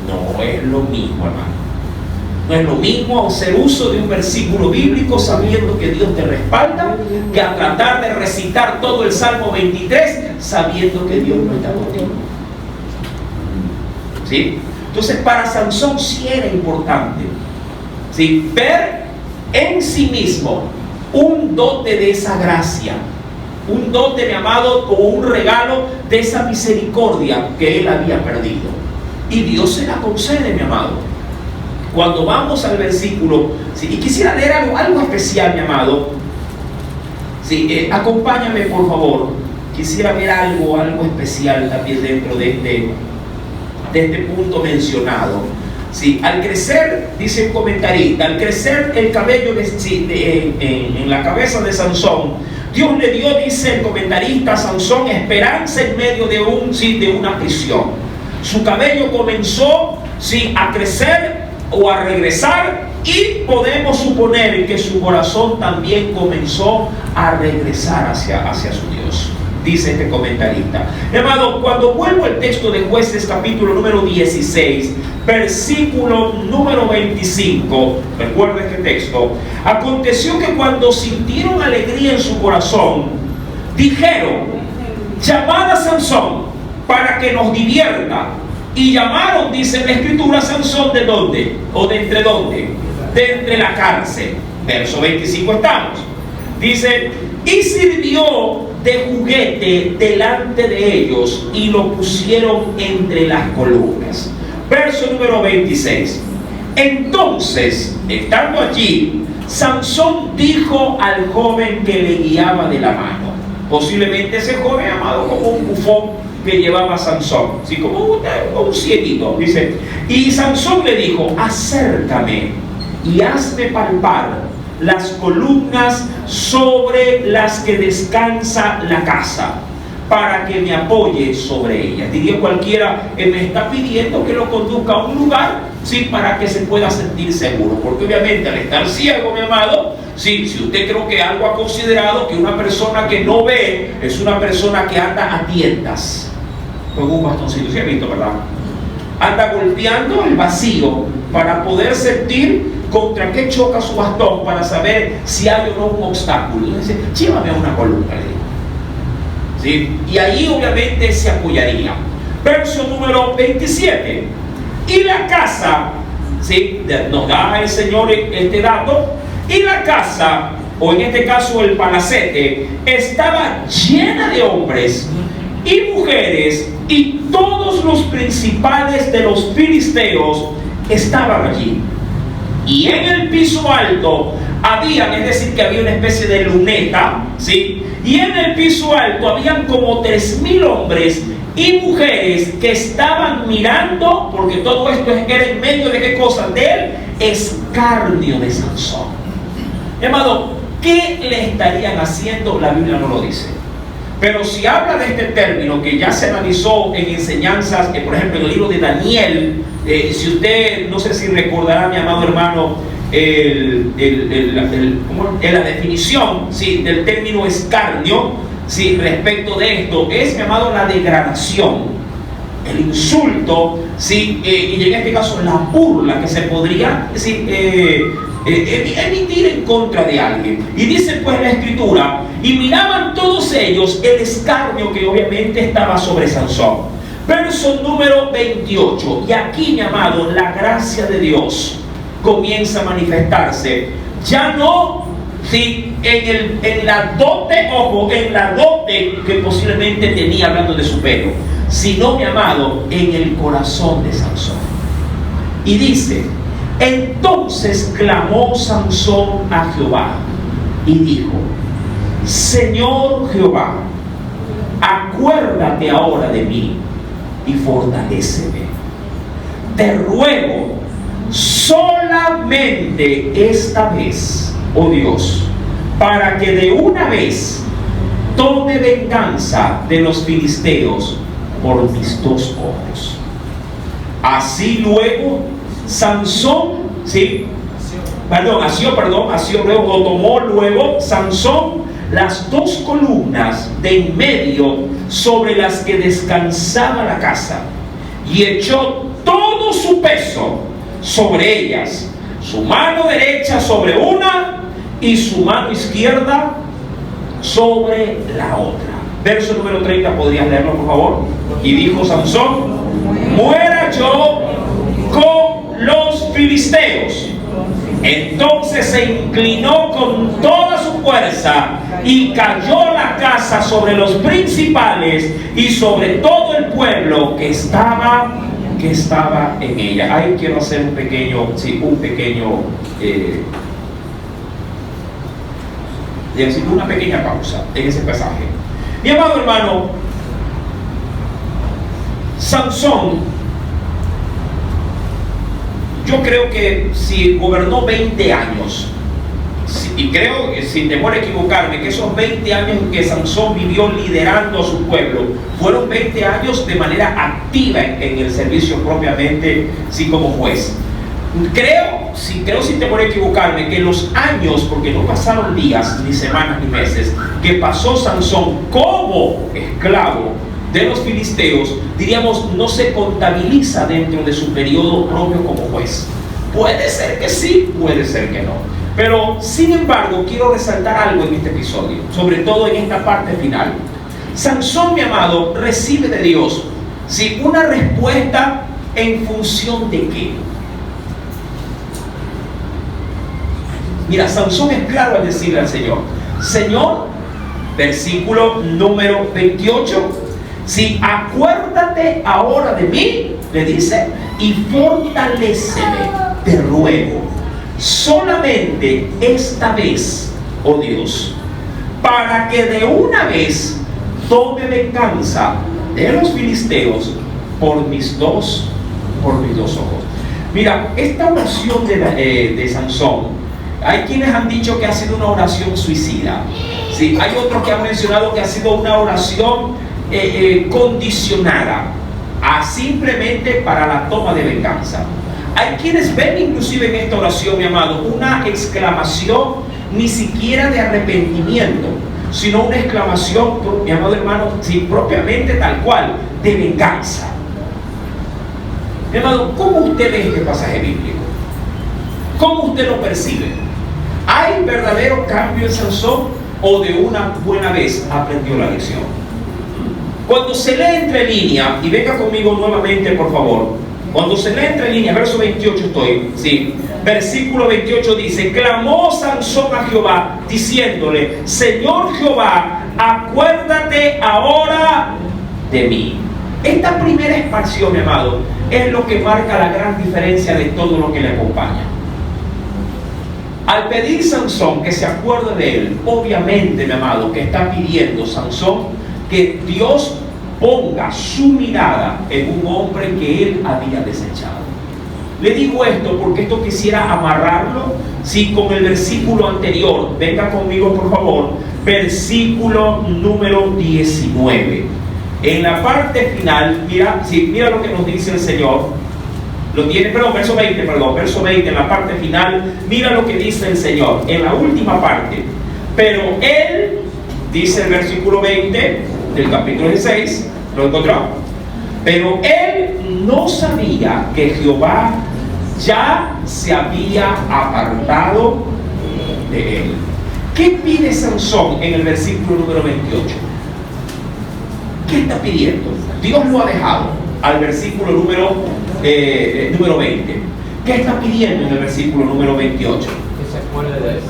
No es lo mismo, hermano. No es lo mismo hacer uso de un versículo bíblico sabiendo que Dios te respalda, que a tratar de recitar todo el Salmo 23 sabiendo que Dios no está contigo. ¿Sí? Entonces para Sansón sí era importante, ¿sí?, ver en sí mismo un dote de esa gracia, un dote, mi amado, o un regalo de esa misericordia que él había perdido. Y Dios se la concede, mi amado. Cuando vamos al versículo, ¿sí?, y quisiera leer algo especial, mi amado. Sí, acompáñame por favor. Quisiera ver algo especial también dentro de este punto mencionado. Sí, al crecer, dice un comentarista, al crecer el cabello en la cabeza de Sansón, Dios le dio, dice el comentarista, a Sansón esperanza en medio de una prisión. Su cabello comenzó, sí, a crecer o a regresar, y podemos suponer que su corazón también comenzó a regresar hacia su Dios. Dice este comentarista. Hermano, cuando vuelvo al texto de Jueces capítulo número 16, versículo número 25, recuerda este texto: aconteció que cuando sintieron alegría en su corazón, dijeron, llamad a Sansón para que nos divierta. Y llamaron, dice la escritura, Sansón ¿de dónde? ¿O de entre dónde? De entre la cárcel. Verso 25 estamos. Dice, y sirvió de juguete delante de ellos y lo pusieron entre las columnas. Verso número 26. Entonces, estando allí, Sansón dijo al joven que le guiaba de la mano, posiblemente ese joven amado como un bufón que llevaba Sansón, así como un cieguito, dice, y Sansón le dijo, acércame y hazme palpar las columnas sobre las que descansa la casa, para que me apoye sobre ellas. Diría cualquiera, me está pidiendo que lo conduzca a un lugar, sí, para que se pueda sentir seguro, porque obviamente al estar ciego, mi amado, sí, si usted creo que algo ha considerado que una persona que no ve es una persona que anda a tientas con un bastoncito, ¿sí ha visto, verdad? Anda golpeando el vacío para poder sentir contra qué choca su bastón, para saber si hay o no un obstáculo. Dice, llévame a una columna, le digo. ¿Sí? Y ahí obviamente se apoyaría. Verso número 27. Y la casa, ¿sí?, nos da el Señor este dato, y la casa, o en este caso el palacete, estaba llena de hombres y mujeres, y todos los principales de los filisteos estaban allí. Y en el piso alto habían, es decir, que había una especie de luneta, ¿sí?, y en el piso alto habían como 3,000 hombres y mujeres que estaban mirando, porque todo esto era en medio de qué cosa, del escarnio de Sansón. Amado, ¿qué le estarían haciendo? La Biblia no lo dice. Pero si habla de este término que ya se analizó en enseñanzas, por ejemplo en el libro de Daniel, si usted, no sé si recordará, mi amado hermano, la definición, ¿sí?, del término escarnio, ¿sí?, respecto de esto, es, mi amado, la degradación, el insulto, ¿sí?, y en este caso la burla que se podría, ¿sí?, emitir en contra de alguien. Y dice pues la escritura: y miraban todos ellos el escarnio que obviamente estaba sobre Sansón. Verso número 28. Y aquí, mi amado, la gracia de Dios comienza a manifestarse. Ya no, ¿sí?, en la dote, ojo, en la dote que posiblemente tenía, hablando de su pelo, sino, mi amado, en el corazón de Sansón. Y dice: entonces clamó Sansón a Jehová y dijo: Señor Jehová, acuérdate ahora de mí y fortaléceme. Te ruego solamente esta vez, oh Dios, para que de una vez tome venganza de los filisteos por mis dos ojos. Así luego Sansón, asió luego, tomó luego Sansón las dos columnas de en medio sobre las que descansaba la casa, y echó todo su peso sobre ellas, su mano derecha sobre una y su mano izquierda sobre la otra. Verso número 30, ¿podrías leerlo, por favor? Y dijo Sansón: muera yo con los filisteos. Entonces se inclinó con toda su fuerza y cayó la casa sobre los principales y sobre todo el pueblo que estaba en ella. Ahí quiero hacer una pequeña pausa en ese pasaje. Mi amado hermano, Sansón, yo creo que si gobernó 20 años, y creo, sin temor a equivocarme, que esos 20 años que Sansón vivió liderando a su pueblo fueron 20 años de manera activa en el servicio propiamente, sí, como juez. Creo sin temor a equivocarme, que los años, porque no pasaron días, ni semanas, ni meses, que pasó Sansón como esclavo de los filisteos, diríamos, no se contabiliza dentro de su periodo propio como juez. Puede ser que sí, puede ser que no. Pero, sin embargo, quiero resaltar algo en este episodio, sobre todo en esta parte final. Sansón, mi amado, recibe de Dios, ¿sí?, una respuesta en función de qué. Mira, Sansón es claro al decirle al Señor: Señor, versículo número 28, si acuérdate ahora de mí, le dice, y fortaléceme, te ruego, solamente esta vez, oh Dios, para que de una vez tome venganza de los filisteos por mis dos ojos. Mira, esta oración de Sansón, hay quienes han dicho que ha sido una oración suicida. Sí, hay otros que han mencionado que ha sido una oración condicionada a simplemente para la toma de venganza. Hay quienes ven inclusive en esta oración, mi amado, una exclamación ni siquiera de arrepentimiento, sino una exclamación, mi amado hermano, sí, propiamente tal cual, de venganza. Mi amado, ¿cómo usted ve este pasaje bíblico? ¿Cómo usted lo percibe? ¿Hay verdadero cambio en Sansón o de una buena vez aprendió la lección? Cuando se lee entre líneas, y venga conmigo nuevamente, por favor. Cuando se lee entre líneas, verso 28 estoy, sí. Versículo 28 dice: clamó Sansón a Jehová, diciéndole: Señor Jehová, acuérdate ahora de mí. Esta primera expansión, mi amado, es lo que marca la gran diferencia de todo lo que le acompaña. Al pedir Sansón que se acuerde de él, obviamente, mi amado, que está pidiendo Sansón que Dios ponga su mirada en un hombre que él había desechado. Le digo esto porque esto quisiera amarrarlo, sí, con el versículo anterior. Venga conmigo, por favor. versículo número 19. En la parte final, mira lo que nos dice el Señor. Verso 20, en la parte final, mira lo que dice el Señor, en la última parte. Pero él, dice el versículo 20 del capítulo 16, ¿lo encontró? Pero él no sabía que Jehová ya se había apartado de él. ¿Qué pide Sansón en el versículo número 28? ¿Qué está pidiendo? Dios lo ha dejado al versículo número 20. ¿Qué está pidiendo en el versículo número 28? Que se acuerde de eso.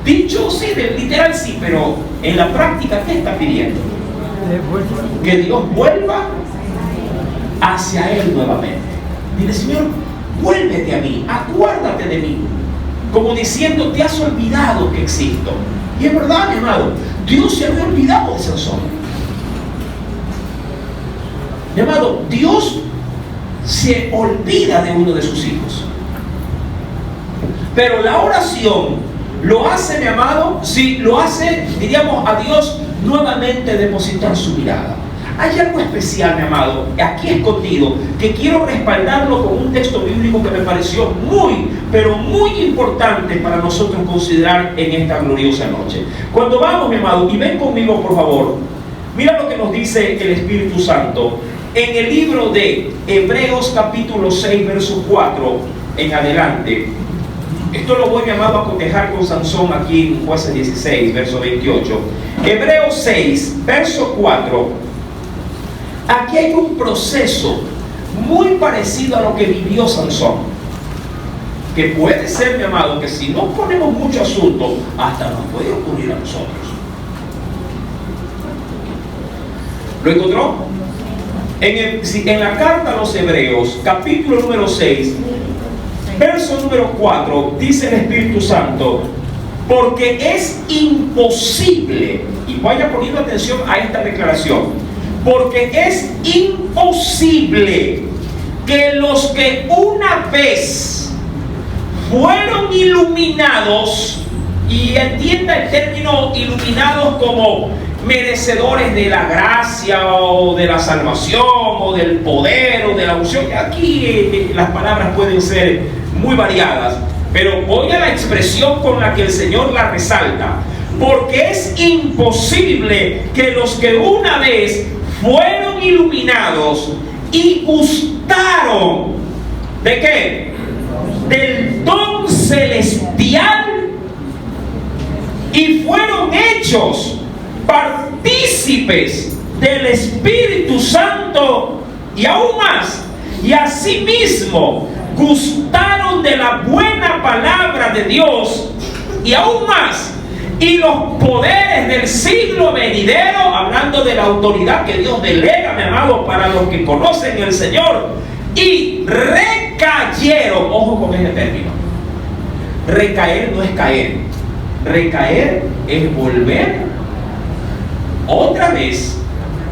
Dicho sí, literal sí, pero en la práctica, ¿qué está pidiendo? Que Dios vuelva hacia él nuevamente. Dile, Señor, vuélvete a mí, acuérdate de mí. Como diciendo, te has olvidado que existo. Y es verdad, mi amado, Dios se había olvidado de Sansón. Mi amado, Dios se olvida de uno de sus hijos. Pero la oración lo hace, mi amado, sí, lo hace, diríamos, a Dios nuevamente depositar su mirada. Hay algo especial, mi amado, aquí escondido, que quiero respaldarlo con un texto bíblico que me pareció muy, pero muy importante para nosotros considerar en esta gloriosa noche. Cuando vamos, mi amado, y ven conmigo, por favor, mira lo que nos dice el Espíritu Santo en el libro de Hebreos capítulo 6, verso 4 en adelante. Esto lo voy, mi amado, a cotejar con Sansón aquí en Jueces 16, verso 28. Hebreos 6, verso 4. Aquí hay un proceso muy parecido a lo que vivió Sansón, que puede ser, mi amado, que si no ponemos mucho asunto, hasta nos puede ocurrir a nosotros. ¿Lo encontró? En la carta a los Hebreos, capítulo número 6, verso número 4, dice el Espíritu Santo, porque es imposible, y vaya poniendo atención a esta declaración, porque es imposible que los que una vez fueron iluminados, y entienda el término iluminados como merecedores de la gracia o de la salvación o del poder o de la unción. Aquí las palabras pueden ser muy variadas, pero voy a la expresión con la que el Señor la resalta, porque es imposible que los que una vez fueron iluminados y gustaron ¿de qué? Del don celestial y fueron hechos partícipes del Espíritu Santo y aún más, y asimismo gustaron de la buena palabra de Dios y aún más, y los poderes del siglo venidero, hablando de la autoridad que Dios delega, mi amado, para los que conocen el Señor, y recayeron. Ojo con este término. Recaer no es caer. Recaer es volver otra vez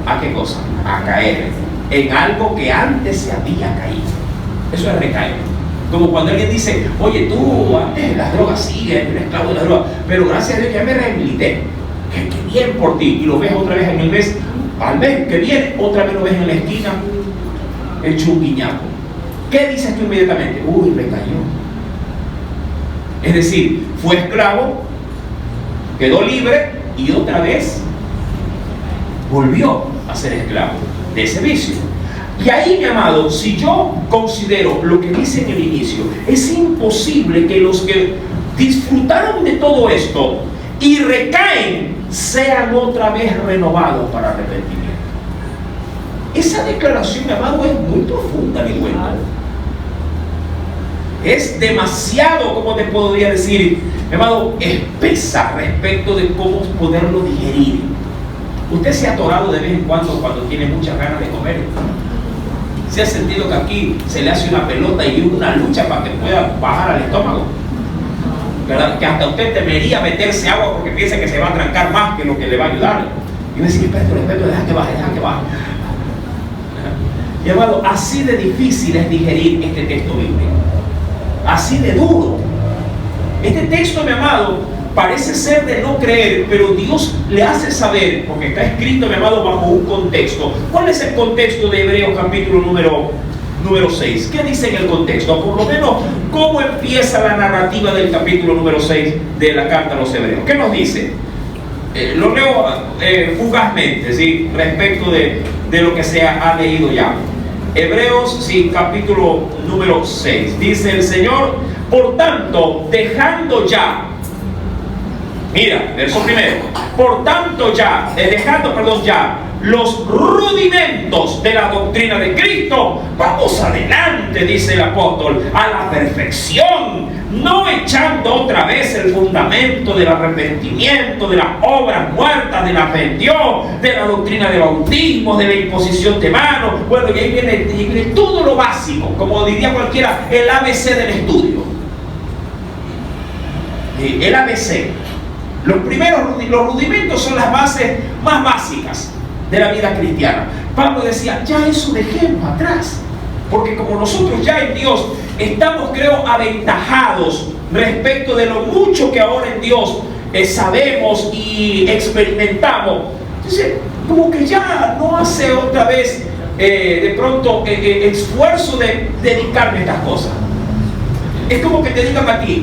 ¿a qué cosa? A caer en algo que antes se había caído. Eso es recaer. Como cuando alguien dice, oye, tú antes las drogas sigues, eres esclavo de las drogas, pero gracias a Dios ya me rehabilité. Qué bien por ti. Y lo ves otra vez en el mes, al mes que viene, otra vez lo ves en la esquina, hecho un guiñaco. ¿Qué dices tú inmediatamente? Uy, recayó. Es decir, fue esclavo, quedó libre y otra vez volvió a ser esclavo de ese vicio. Y ahí, mi amado, si yo considero lo que dice en el inicio, es imposible que los que disfrutaron de todo esto y recaen sean otra vez renovados para arrepentimiento. Esa declaración, mi amado, es muy profunda, mi cuenta. Es demasiado, como te podría decir, mi amado, espesa respecto de cómo poderlo digerir. Usted se ha atorado de vez en cuando tiene muchas ganas de comer. ¿Se ha sentido que aquí se le hace una pelota y una lucha para que pueda bajar al estómago? ¿Verdad? Que hasta usted temería meterse agua porque piensa que se va a trancar más que lo que le va a ayudar. Y me dice, espérate, deja que baje. Y amado, así de difícil es digerir este texto bíblico. Así de duro. Este texto, mi amado, parece ser de no creer, pero Dios le hace saber, porque está escrito, mi amado, bajo un contexto. ¿Cuál es el contexto de Hebreos capítulo número 6? ¿Qué dice en el contexto? Por lo menos, ¿cómo empieza la narrativa del capítulo número 6 de la carta a los Hebreos? ¿Qué nos dice? Lo leo fugazmente, ¿sí? Respecto de lo que se ha leído ya. Hebreos, sí, capítulo número 6. Dice el Señor: por tanto, dejando ya, mira, verso primero, por tanto ya, dejando ya los rudimentos de la doctrina de Cristo, vamos adelante, dice el apóstol, a la perfección, no echando otra vez el fundamento del arrepentimiento, de las obras muertas, de la fe en Dios, de la doctrina de bautismo, de la imposición de manos. Bueno, y ahí viene todo lo básico, como diría cualquiera, el ABC del estudio. El ABC. Los rudimentos son las bases más básicas de la vida cristiana. Pablo decía, ya eso dejemos atrás, porque como nosotros ya en Dios estamos, creo, aventajados respecto de lo mucho que ahora en Dios sabemos y experimentamos. Entonces, como que ya no hace otra vez de pronto esfuerzo de dedicarme a estas cosas. Es como que te digan a ti,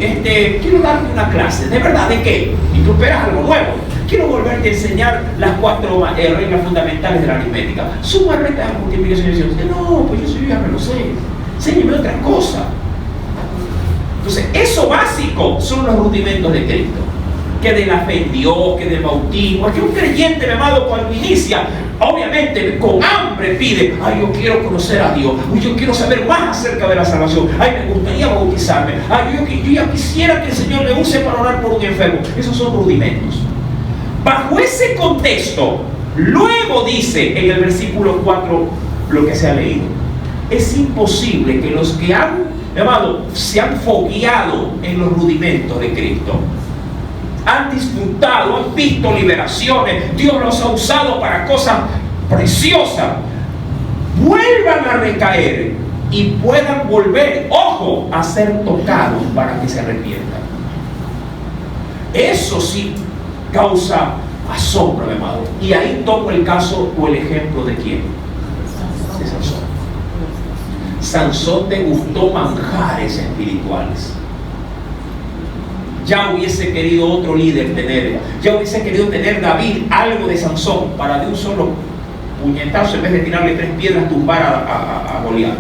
quiero darte una clase, ¿de verdad? ¿De qué? Y tú esperas algo nuevo. Quiero volverte a enseñar las 4 reglas fundamentales de la aritmética. Suma, resta, multiplicación y división. No, pues yo ya me lo sé. Enséñame otra cosa. Entonces, eso básico son los rudimentos de Cristo. Que de la fe en Dios, que del bautismo. Es que un creyente, mi amado, cuando inicia, obviamente con hambre pide, ay, yo quiero conocer a Dios, yo quiero saber más acerca de la salvación, ay, me gustaría bautizarme, ay, yo ya quisiera que el Señor le use para orar por un enfermo. Esos son rudimentos. Bajo ese contexto, luego dice en el versículo 4 lo que se ha leído. Es imposible que los que han, mi amado, se han fogueado en los rudimentos de Cristo, han disfrutado, han visto liberaciones, Dios los ha usado para cosas preciosas, vuelvan a recaer y puedan volver, ojo, a ser tocados para que se arrepientan. Eso sí causa asombro, mi amado. Y ahí tomo el caso o el ejemplo de quién, de Sansón. Sansón degustó manjares espirituales. Ya hubiese querido otro líder tener, ya hubiese querido tener David algo de Sansón para de un solo puñetazo, en vez de tirarle 3 piedras, tumbar a Goliat.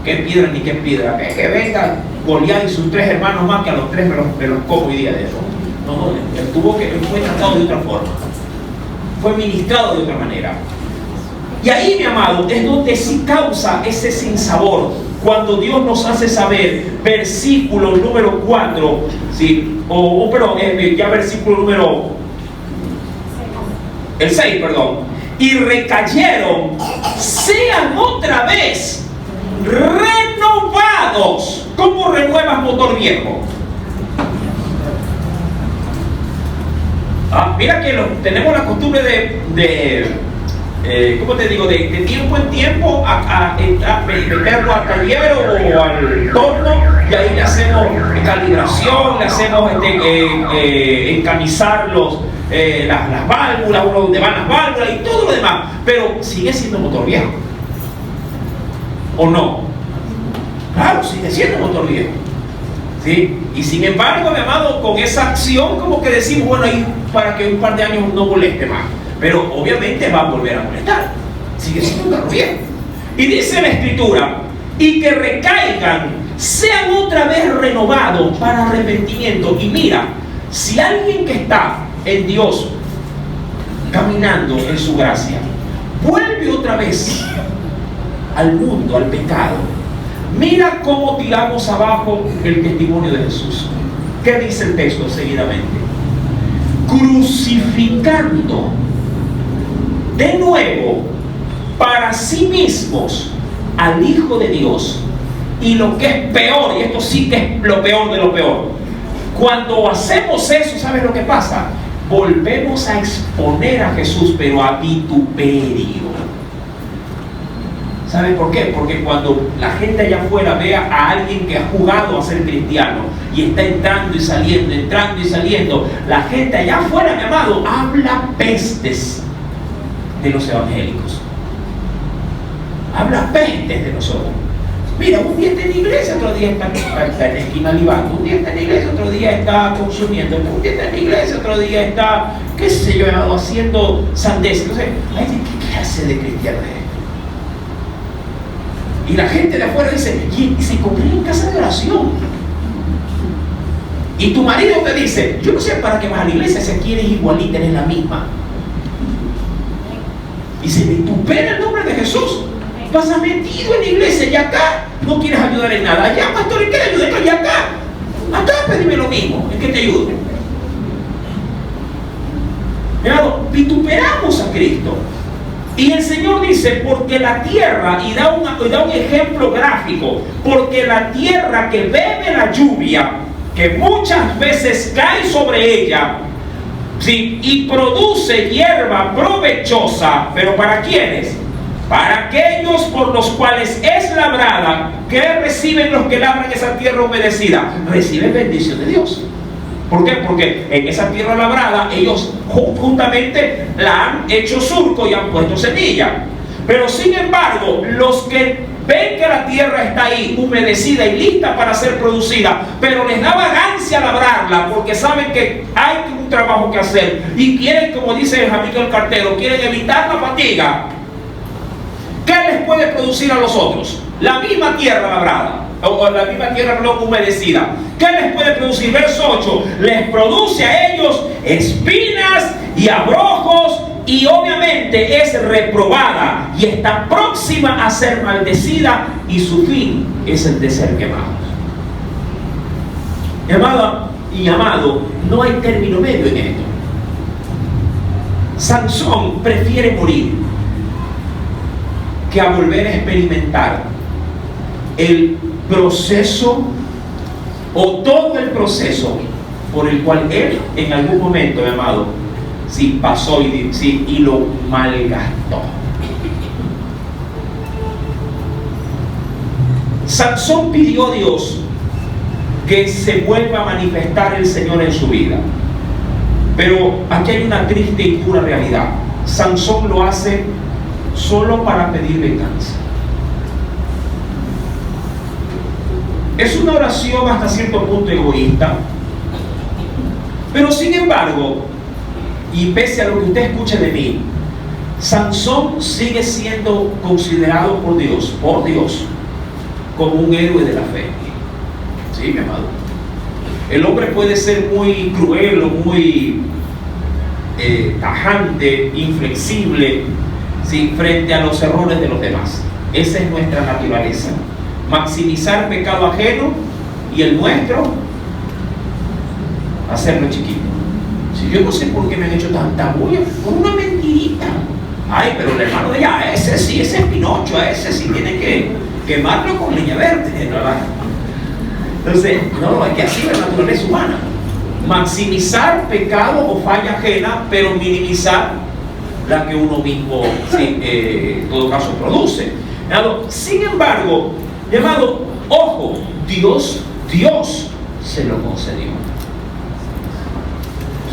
¿Qué piedra ni qué piedra? Que venga Goliat y sus 3 hermanos más, que a los 3 me los como hoy día de eso. No, él fue tratado de otra forma, fue ministrado de otra manera. Y ahí, mi amado, es donde sí causa ese sinsabor, cuando Dios nos hace saber, versículo número 4, ¿sí? Ya versículo número el 6, perdón. Y recayeron, sean otra vez renovados. ¿Cómo renuevas motor viejo? Mira que tenemos la costumbre ¿cómo te digo? De tiempo en tiempo meterlo al taller o al torno, y ahí le hacemos calibración, le hacemos encamisar las válvulas, donde van las válvulas y todo lo demás, pero sigue siendo motor viejo, ¿o no? Claro, sigue siendo motor viejo, ¿sí? Y sin embargo, mi amado, con esa acción como que decimos, bueno, ahí para que un par de años no moleste más. Pero obviamente va a volver a molestar. Sigue siendo un carro viejo. Y dice la Escritura, y que recaigan, sean otra vez renovados para arrepentimiento. Y mira, si alguien que está en Dios, caminando en su gracia, vuelve otra vez al mundo, al pecado, mira cómo tiramos abajo el testimonio de Jesús. ¿Qué dice el texto seguidamente? Crucificando de nuevo para sí mismos al Hijo de Dios. Y lo que es peor, y esto sí que es lo peor de lo peor, cuando hacemos eso, ¿sabes lo que pasa? Volvemos a exponer a Jesús, pero a vituperio. ¿Saben por qué? Porque cuando la gente allá afuera vea a alguien que ha jugado a ser cristiano y está entrando y saliendo, la gente allá afuera, mi amado, habla pestes de los evangélicos. Habla pestes de nosotros. Mira, un día está en la iglesia, otro día está en la esquina libando, un día está en la iglesia, otro día está consumiendo, un día está en la iglesia, otro día está, qué sé yo, haciendo sandeces. Entonces, ¿qué clase de cristiano es? Y la gente de afuera dice, y se congrega en casa de oración. Y tu marido te dice, yo no sé para qué vas a la iglesia si aquí eres igualita, eres la misma. Y se vitupera el nombre de Jesús. Pasas metido en la iglesia y acá no quieres ayudar en nada. Allá, pastor, ¿en qué le ayude? Y acá pedime lo mismo, ¿en qué te ayude? Mirado, vituperamos a Cristo. Y el Señor dice, porque la tierra, y da un ejemplo gráfico, porque la tierra que bebe la lluvia, que muchas veces cae sobre ella, ¿sí?, y produce hierba provechosa, pero ¿para quiénes? Para aquellos por los cuales es labrada. ¿Qué reciben los que labran esa tierra humedecida? Reciben bendición de Dios. ¿Por qué? Porque en esa tierra labrada ellos juntamente la han hecho surco y han puesto semilla. Pero sin embargo, los que ven que la tierra está ahí humedecida y lista para ser producida, pero les da vagancia labrarla porque saben que hay un trabajo que hacer y quieren, como dice el amigo del cartero, quieren evitar la fatiga. ¿Qué les puede producir a los otros? La misma tierra labrada, o la misma tierra humedecida. ¿Qué les puede producir? Verso 8, les produce a ellos espinas y abrojos, y obviamente es reprobada y está próxima a ser maldecida, y su fin es el de ser quemados. Amada y amado, no hay término medio en esto. Sansón prefiere morir que a volver a experimentar el proceso o todo el proceso por el cual él en algún momento, mi amado, sí pasó y lo malgastó. Sansón pidió a Dios que se vuelva a manifestar el Señor en su vida, pero aquí hay una triste y pura realidad. Sansón lo hace solo para pedir venganza. Es una oración hasta cierto punto egoísta, pero sin embargo, y pese a lo que usted escuche de mí, Sansón sigue siendo considerado por Dios, como un héroe de la fe. Sí, mi amado. El hombre puede ser muy cruel o muy tajante, inflexible, ¿sí?, frente a los errores de los demás. Esa es nuestra naturaleza. Maximizar pecado ajeno y el nuestro, hacerlo chiquito. Si yo no sé por qué me han hecho tanta bulla, por una mentirita. Ay, pero el hermano de ella, ese sí, ese es Pinocho, a ese sí tiene que quemarlo con leña verde, ¿verdad? Entonces, no, hay que así la naturaleza humana. Maximizar pecado o falla ajena, pero minimizar la que uno mismo, sí, en todo caso, produce. Sin embargo, llamado, ojo, Dios se lo concedió.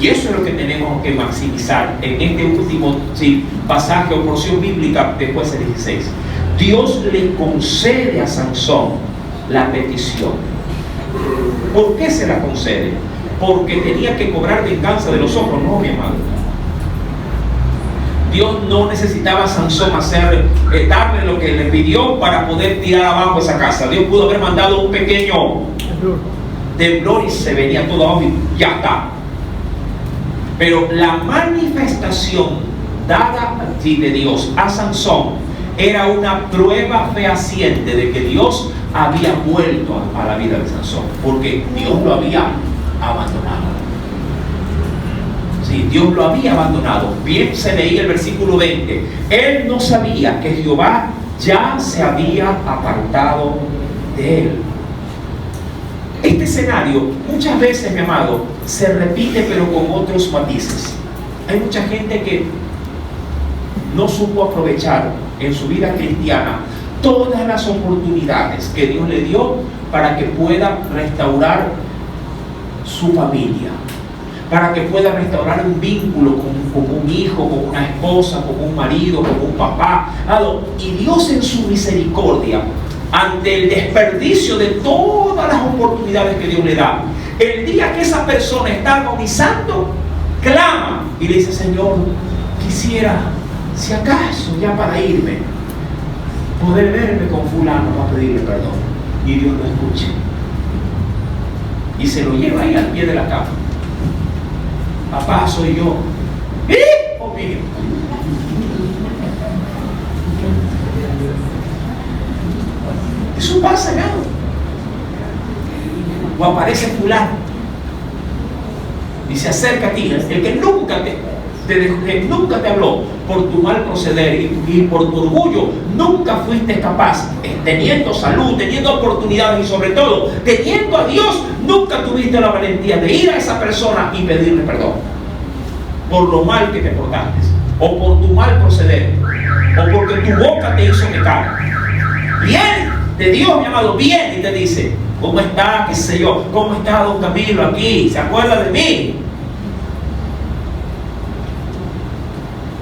Y eso es lo que tenemos que maximizar en este último, sí, pasaje o porción bíblica de Jueces 16. Dios le concede a Sansón la petición. ¿Por qué se la concede? Porque tenía que cobrar venganza de los ojos, no, mi amado. Dios no necesitaba a Sansón darle lo que le pidió para poder tirar abajo esa casa. Dios pudo haber mandado un pequeño temblor y se venía todo abajo y ya está. Pero la manifestación dada de Dios a Sansón era una prueba fehaciente de que Dios había vuelto a la vida de Sansón, porque Dios lo había abandonado. Sí, Dios lo había abandonado. Bien se leía el versículo 20. Él no sabía que Jehová ya se había apartado de él. Este escenario muchas veces, mi amado, se repite pero con otros matices. Hay mucha gente que no supo aprovechar en su vida cristiana todas las oportunidades que Dios le dio para que pueda restaurar su familia, para que pueda restaurar un vínculo con un hijo, con una esposa, con un marido, con un papá. Y Dios en su misericordia, ante el desperdicio de todas las oportunidades que Dios le da, el día que esa persona está agonizando, clama y le dice: Señor, quisiera, si acaso ya para irme, poder verme con fulano para pedirle perdón. Y Dios lo escucha y se lo lleva ahí al pie de la cama. Papá, soy yo. ¡Hijo mío! Eso pasa, ¿no? O aparece fulano y se acerca a ti, el que nunca te habló por tu mal proceder y por tu orgullo. Nunca fuiste capaz, teniendo salud, teniendo oportunidades y sobre todo teniendo a Dios, nunca tuviste la valentía de ir a esa persona y pedirle perdón por lo mal que te portaste, o por tu mal proceder, o porque tu boca te hizo pecar. Bien de Dios, mi amado, viene y te dice: ¿cómo está? ¿Qué sé yo? ¿Cómo está don Camilo aquí? ¿Se acuerda de mí?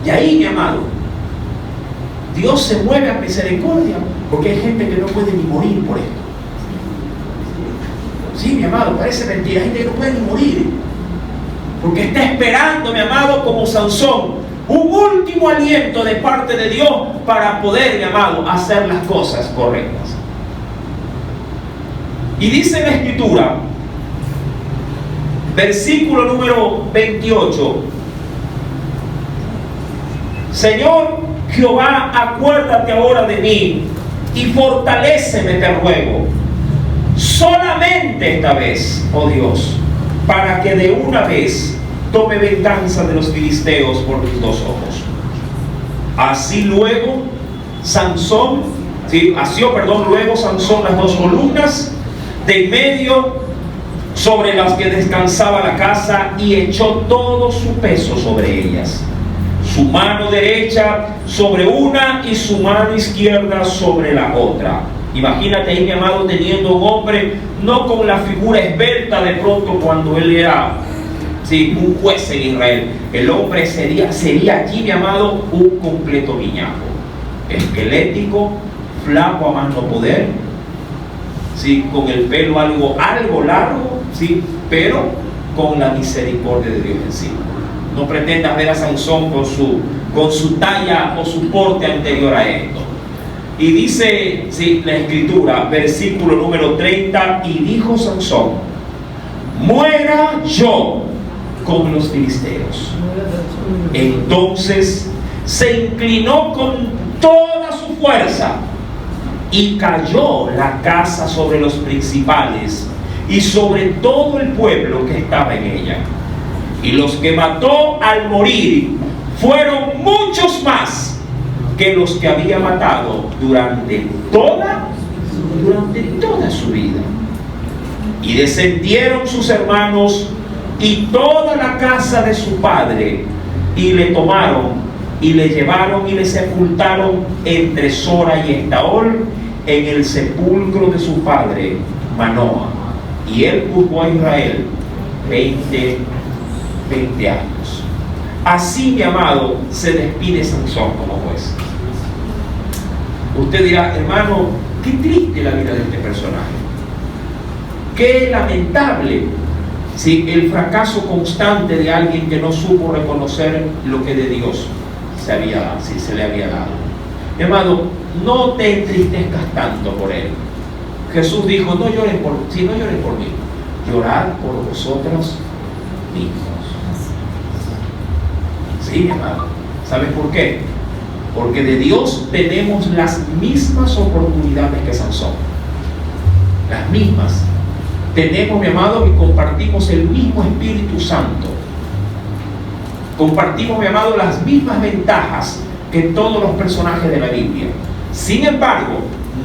Y ahí, mi amado, Dios se mueve a misericordia, porque hay gente que no puede ni morir por esto. Sí, mi amado, parece mentira, hay gente que no puede ni morir, porque está esperando, mi amado, como Sansón, un último aliento de parte de Dios para poder, mi amado, hacer las cosas correctas. Y dice la Escritura, versículo número 28: Señor Jehová, acuérdate ahora de mí y fortaléceme, te ruego, solamente esta vez, oh Dios, para que de una vez tome venganza de los filisteos por tus dos ojos. Así luego Sansón, luego Sansón las dos columnas de en medio sobre las que descansaba la casa y echó todo su peso sobre ellas, su mano derecha sobre una y su mano izquierda sobre la otra. Imagínate ahí, mi amado, teniendo un hombre no con la figura esbelta de pronto cuando él era un juez en Israel. El hombre sería allí, mi amado, un completo viñaco, esquelético, flaco a más no poder, con el pelo algo largo, pero con la misericordia de Dios encima. No pretendas ver a Sansón con su talla o su porte anterior a esto. Y dice la Escritura, versículo número 30: y dijo Sansón: muera yo con los filisteos. Entonces se inclinó con toda su fuerza y cayó la casa sobre los principales y sobre todo el pueblo que estaba en ella. Y los que mató al morir fueron muchos más que los que había matado durante toda su vida. Y descendieron sus hermanos y toda la casa de su padre, y le tomaron y le llevaron y le sepultaron entre Sora y Estaol, en el sepulcro de su padre Manoa. Y él juzgó a Israel 20 años. Así, mi amado, se despide Sansón como juez. Usted dirá: hermano, qué triste la vida de este personaje, qué lamentable el fracaso constante de alguien que no supo reconocer lo que de Dios se le había dado. Mi amado, no te entristezcas tanto por él. Jesús dijo: no lloren por mí, llorad por vosotros mismos. Sí, mi amado. ¿Sabes por qué? Porque de Dios tenemos las mismas oportunidades que Sansón. Las mismas. Tenemos, mi amado, y compartimos el mismo Espíritu Santo. Compartimos, mi amado, las mismas ventajas que todos los personajes de la Biblia. Sin embargo,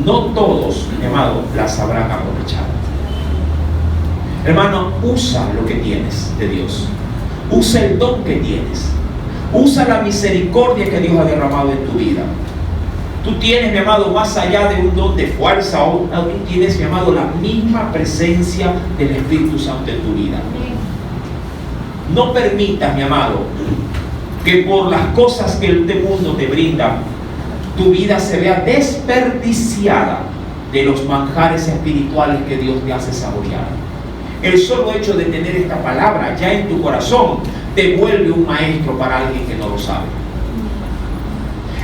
no todos, mi amado, las sabrán aprovechar. Hermano, usa lo que tienes de Dios. Usa el don que tienes. Usa la misericordia que Dios ha derramado en tu vida. Tú tienes, mi amado, más allá de un don de fuerza, tú tienes, mi amado, la misma presencia del Espíritu Santo en tu vida. No permitas, mi amado, que por las cosas que este mundo te brinda, tu vida se vea desperdiciada de los manjares espirituales que Dios te hace saborear. El solo hecho de tener esta palabra ya en tu corazón te vuelve un maestro para alguien que no lo sabe.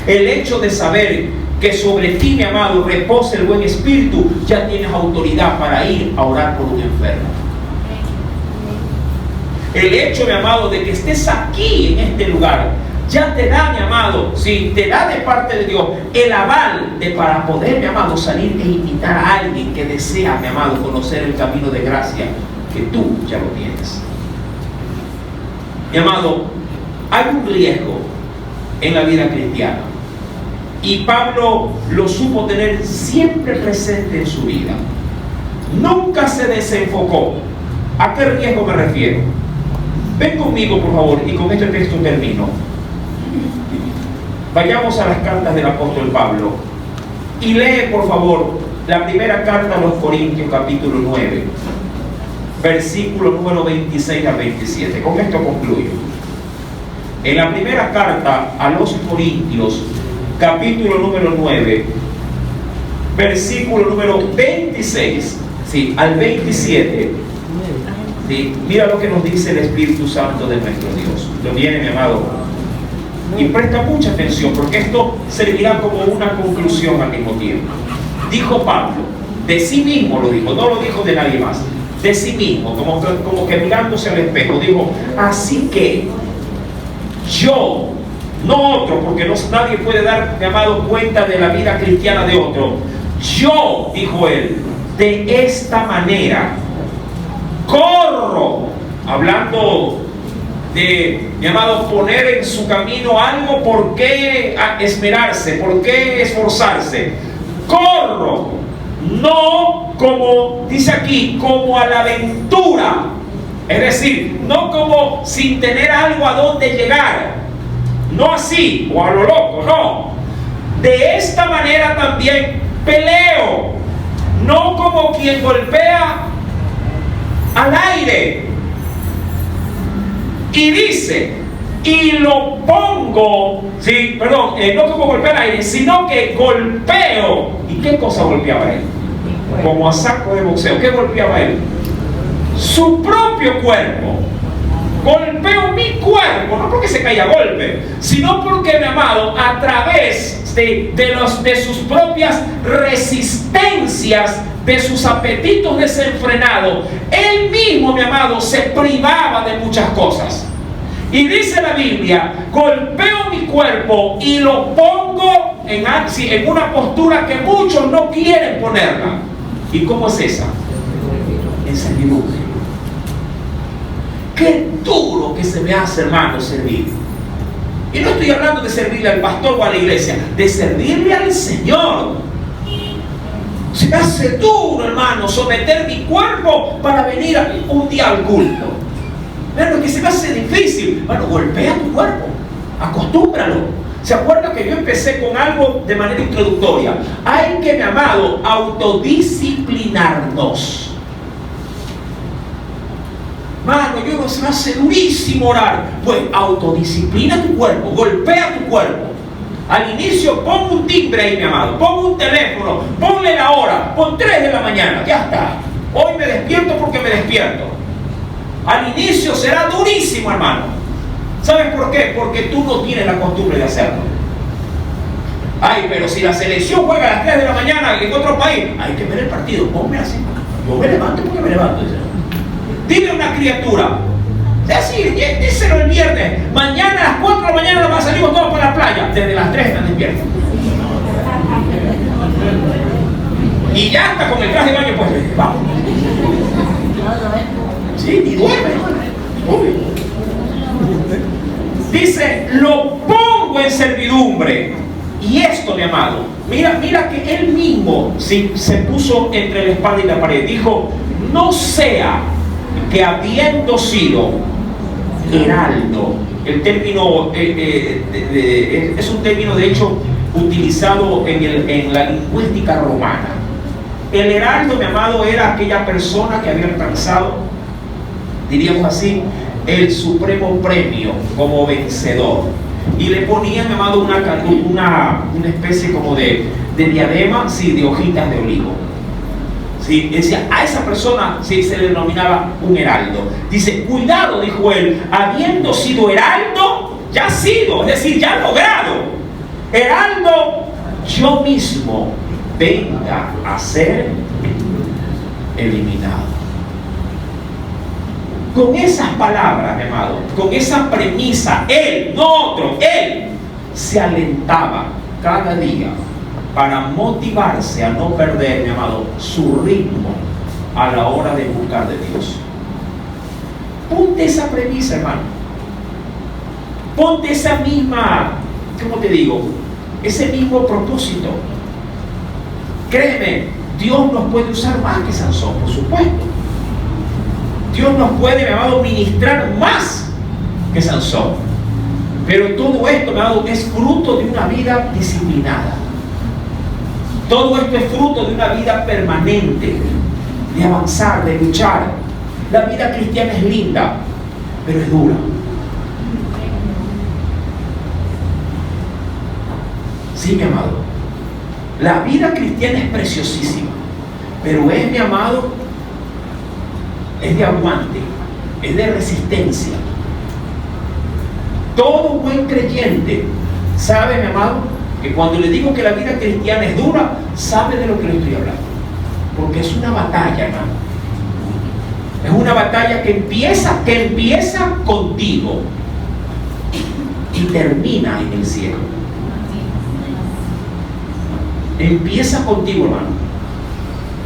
El hecho de saber que sobre ti, mi amado, reposa el buen espíritu, ya tienes autoridad para ir a orar por un enfermo. El hecho, mi amado, de que estés aquí en este lugar, ya te da, mi amado, sí, te da de parte de Dios el aval de para poder, mi amado, salir e invitar a alguien que desea, mi amado, conocer el camino de gracia, que tú ya lo tienes. Mi amado, hay un riesgo en la vida cristiana, y Pablo lo supo tener siempre presente en su vida. Nunca se desenfocó. ¿A qué riesgo me refiero? Ven conmigo, por favor, y con este texto termino. Vayamos a las cartas del apóstol Pablo y lee, por favor, la primera carta a los Corintios, capítulo 9, versículo número 26 al 27. Con esto concluyo. En la primera carta a los Corintios, capítulo número 9, versículo número 26, sí, al 27. Sí, mira lo que nos dice el Espíritu Santo de nuestro Dios. Lo tiene, mi amado. Y presta mucha atención, porque esto servirá como una conclusión al mismo tiempo. Dijo Pablo, de sí mismo lo dijo, no lo dijo de nadie más, de sí mismo, como que mirándose al espejo, dijo: así que yo, no otro, porque nadie puede dar, mi amado, cuenta de la vida cristiana de otro. Yo, dijo él, de esta manera corro, hablando de, mi amado, poner en su camino algo por qué esperarse, por qué esforzarse. Corro, no como, dice aquí, como a la aventura, es decir, no como sin tener algo a dónde llegar, no así, o a lo loco, no. De esta manera también peleo, no como quien golpea al aire. Y dice, y lo pongo, sí, perdón, no como golpear al aire, sino que golpeo. ¿Y qué cosa golpeaba él? Como a saco de boxeo. ¿Qué golpeaba él? Su propio cuerpo. Golpeo mi cuerpo, no porque se caiga a golpe, sino porque, mi amado, a través de sus propias resistencias, de sus apetitos desenfrenados, él mismo, mi amado, se privaba de muchas cosas. Y dice la Biblia: golpeo mi cuerpo y lo pongo en una postura que muchos no quieren ponerla. ¿Y cómo es esa? En servidumbre. Qué duro que se me hace, hermano, servir. Y no estoy hablando de servirle al pastor o a la iglesia, de servirle al Señor. Se me hace duro, hermano, someter mi cuerpo para venir un día al culto. Pero que se me hace difícil. Bueno, golpea tu cuerpo, acostúmbralo. ¿Se acuerda que yo empecé con algo de manera introductoria? Hay que, mi amado, autodisciplinarnos. Mano, se me hace durísimo orar. Pues autodisciplina tu cuerpo, golpea tu cuerpo. Al inicio pon un timbre ahí, mi amado, pon un teléfono, ponle la hora, pon 3 de la mañana, ya está. Hoy me despierto porque me despierto. Al inicio será durísimo, hermano. ¿Sabes por qué? Porque tú no tienes la costumbre de hacerlo. Ay, pero si la selección juega a las 3 de la mañana en otro país, hay que ver el partido, ponme así. Yo me levanto porque me levanto. Dile a una criatura, así, díselo el viernes, mañana a las 4 de la mañana nos salimos todos para la playa. Desde las 3 están despiertos. Y ya está con el traje de baño, pues vamos. Sí, ni duerme. Dice, lo pongo en servidumbre. Y esto, mi amado, mira que él mismo se puso entre la espada y la pared. Dijo, no sea que habiendo sido heraldo, el término es un término de hecho utilizado en la lingüística romana. El heraldo, mi amado, era aquella persona que había alcanzado, diríamos así, el supremo premio como vencedor. Y le ponían, mi amado, una especie como de diadema, sí, de hojitas de olivo. Sí, decía, a esa persona sí se le denominaba un heraldo. Dice, cuidado, dijo él, habiendo sido heraldo, ya sido, es decir, ya logrado, heraldo, yo mismo venga a ser eliminado. Con esas palabras, mi amado, con esa premisa, él, no otro, él se alentaba cada día para motivarse a no perder, mi amado, su ritmo a la hora de buscar de Dios. Ponte esa premisa, hermano. Ponte esa misma, ¿cómo te digo? Ese mismo propósito. Créeme, Dios nos puede usar más que Sansón, por supuesto. Dios nos puede, mi amado, ministrar más que Sansón. Pero todo esto, mi amado, es fruto de una vida disciplinada. Todo esto es fruto de una vida permanente, de avanzar, de luchar. La vida cristiana es linda, pero es dura. Sí, mi amado. La vida cristiana es preciosísima, pero es, mi amado, es de aguante, es de resistencia. Todo buen creyente sabe, mi amado, que cuando le digo que la vida cristiana es dura, sabe de lo que le estoy hablando. Porque es una batalla, hermano. Es una batalla que empieza contigo y termina en el cielo. Empieza contigo, hermano.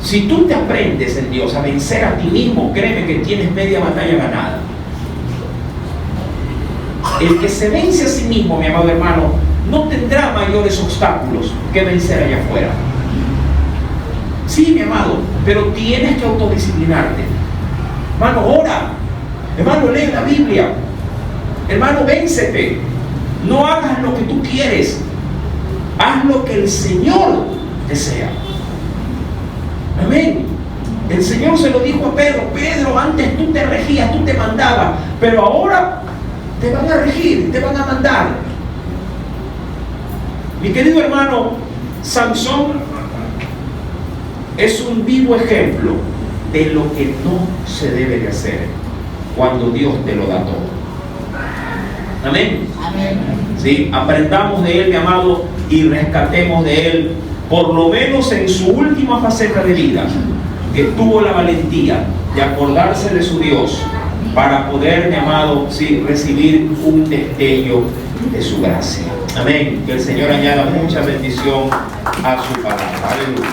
Si tú te aprendes en Dios a vencer a ti mismo, créeme que tienes media batalla ganada. El que se vence a sí mismo, mi amado hermano, no tendrá mayores obstáculos que vencer allá afuera. Sí, mi amado, pero tienes que autodisciplinarte. Hermano, ora. Hermano, lee la Biblia. Hermano, véncete. No hagas lo que tú quieres. Haz lo que el Señor desea. Amén. El Señor se lo dijo a Pedro. Pedro, antes tú te regías, tú te mandabas, pero ahora te van a regir, te van a mandar. Mi querido hermano, Sansón es un vivo ejemplo de lo que no se debe de hacer cuando Dios te lo da todo. Amén. Amén. Sí, aprendamos de él, mi amado, y rescatemos de él, por lo menos en su última faceta de vida, que tuvo la valentía de acordarse de su Dios para poder, mi amado, sí, recibir un destello de su gracia. Amén. Que el Señor añada mucha bendición a su palabra. Aleluya.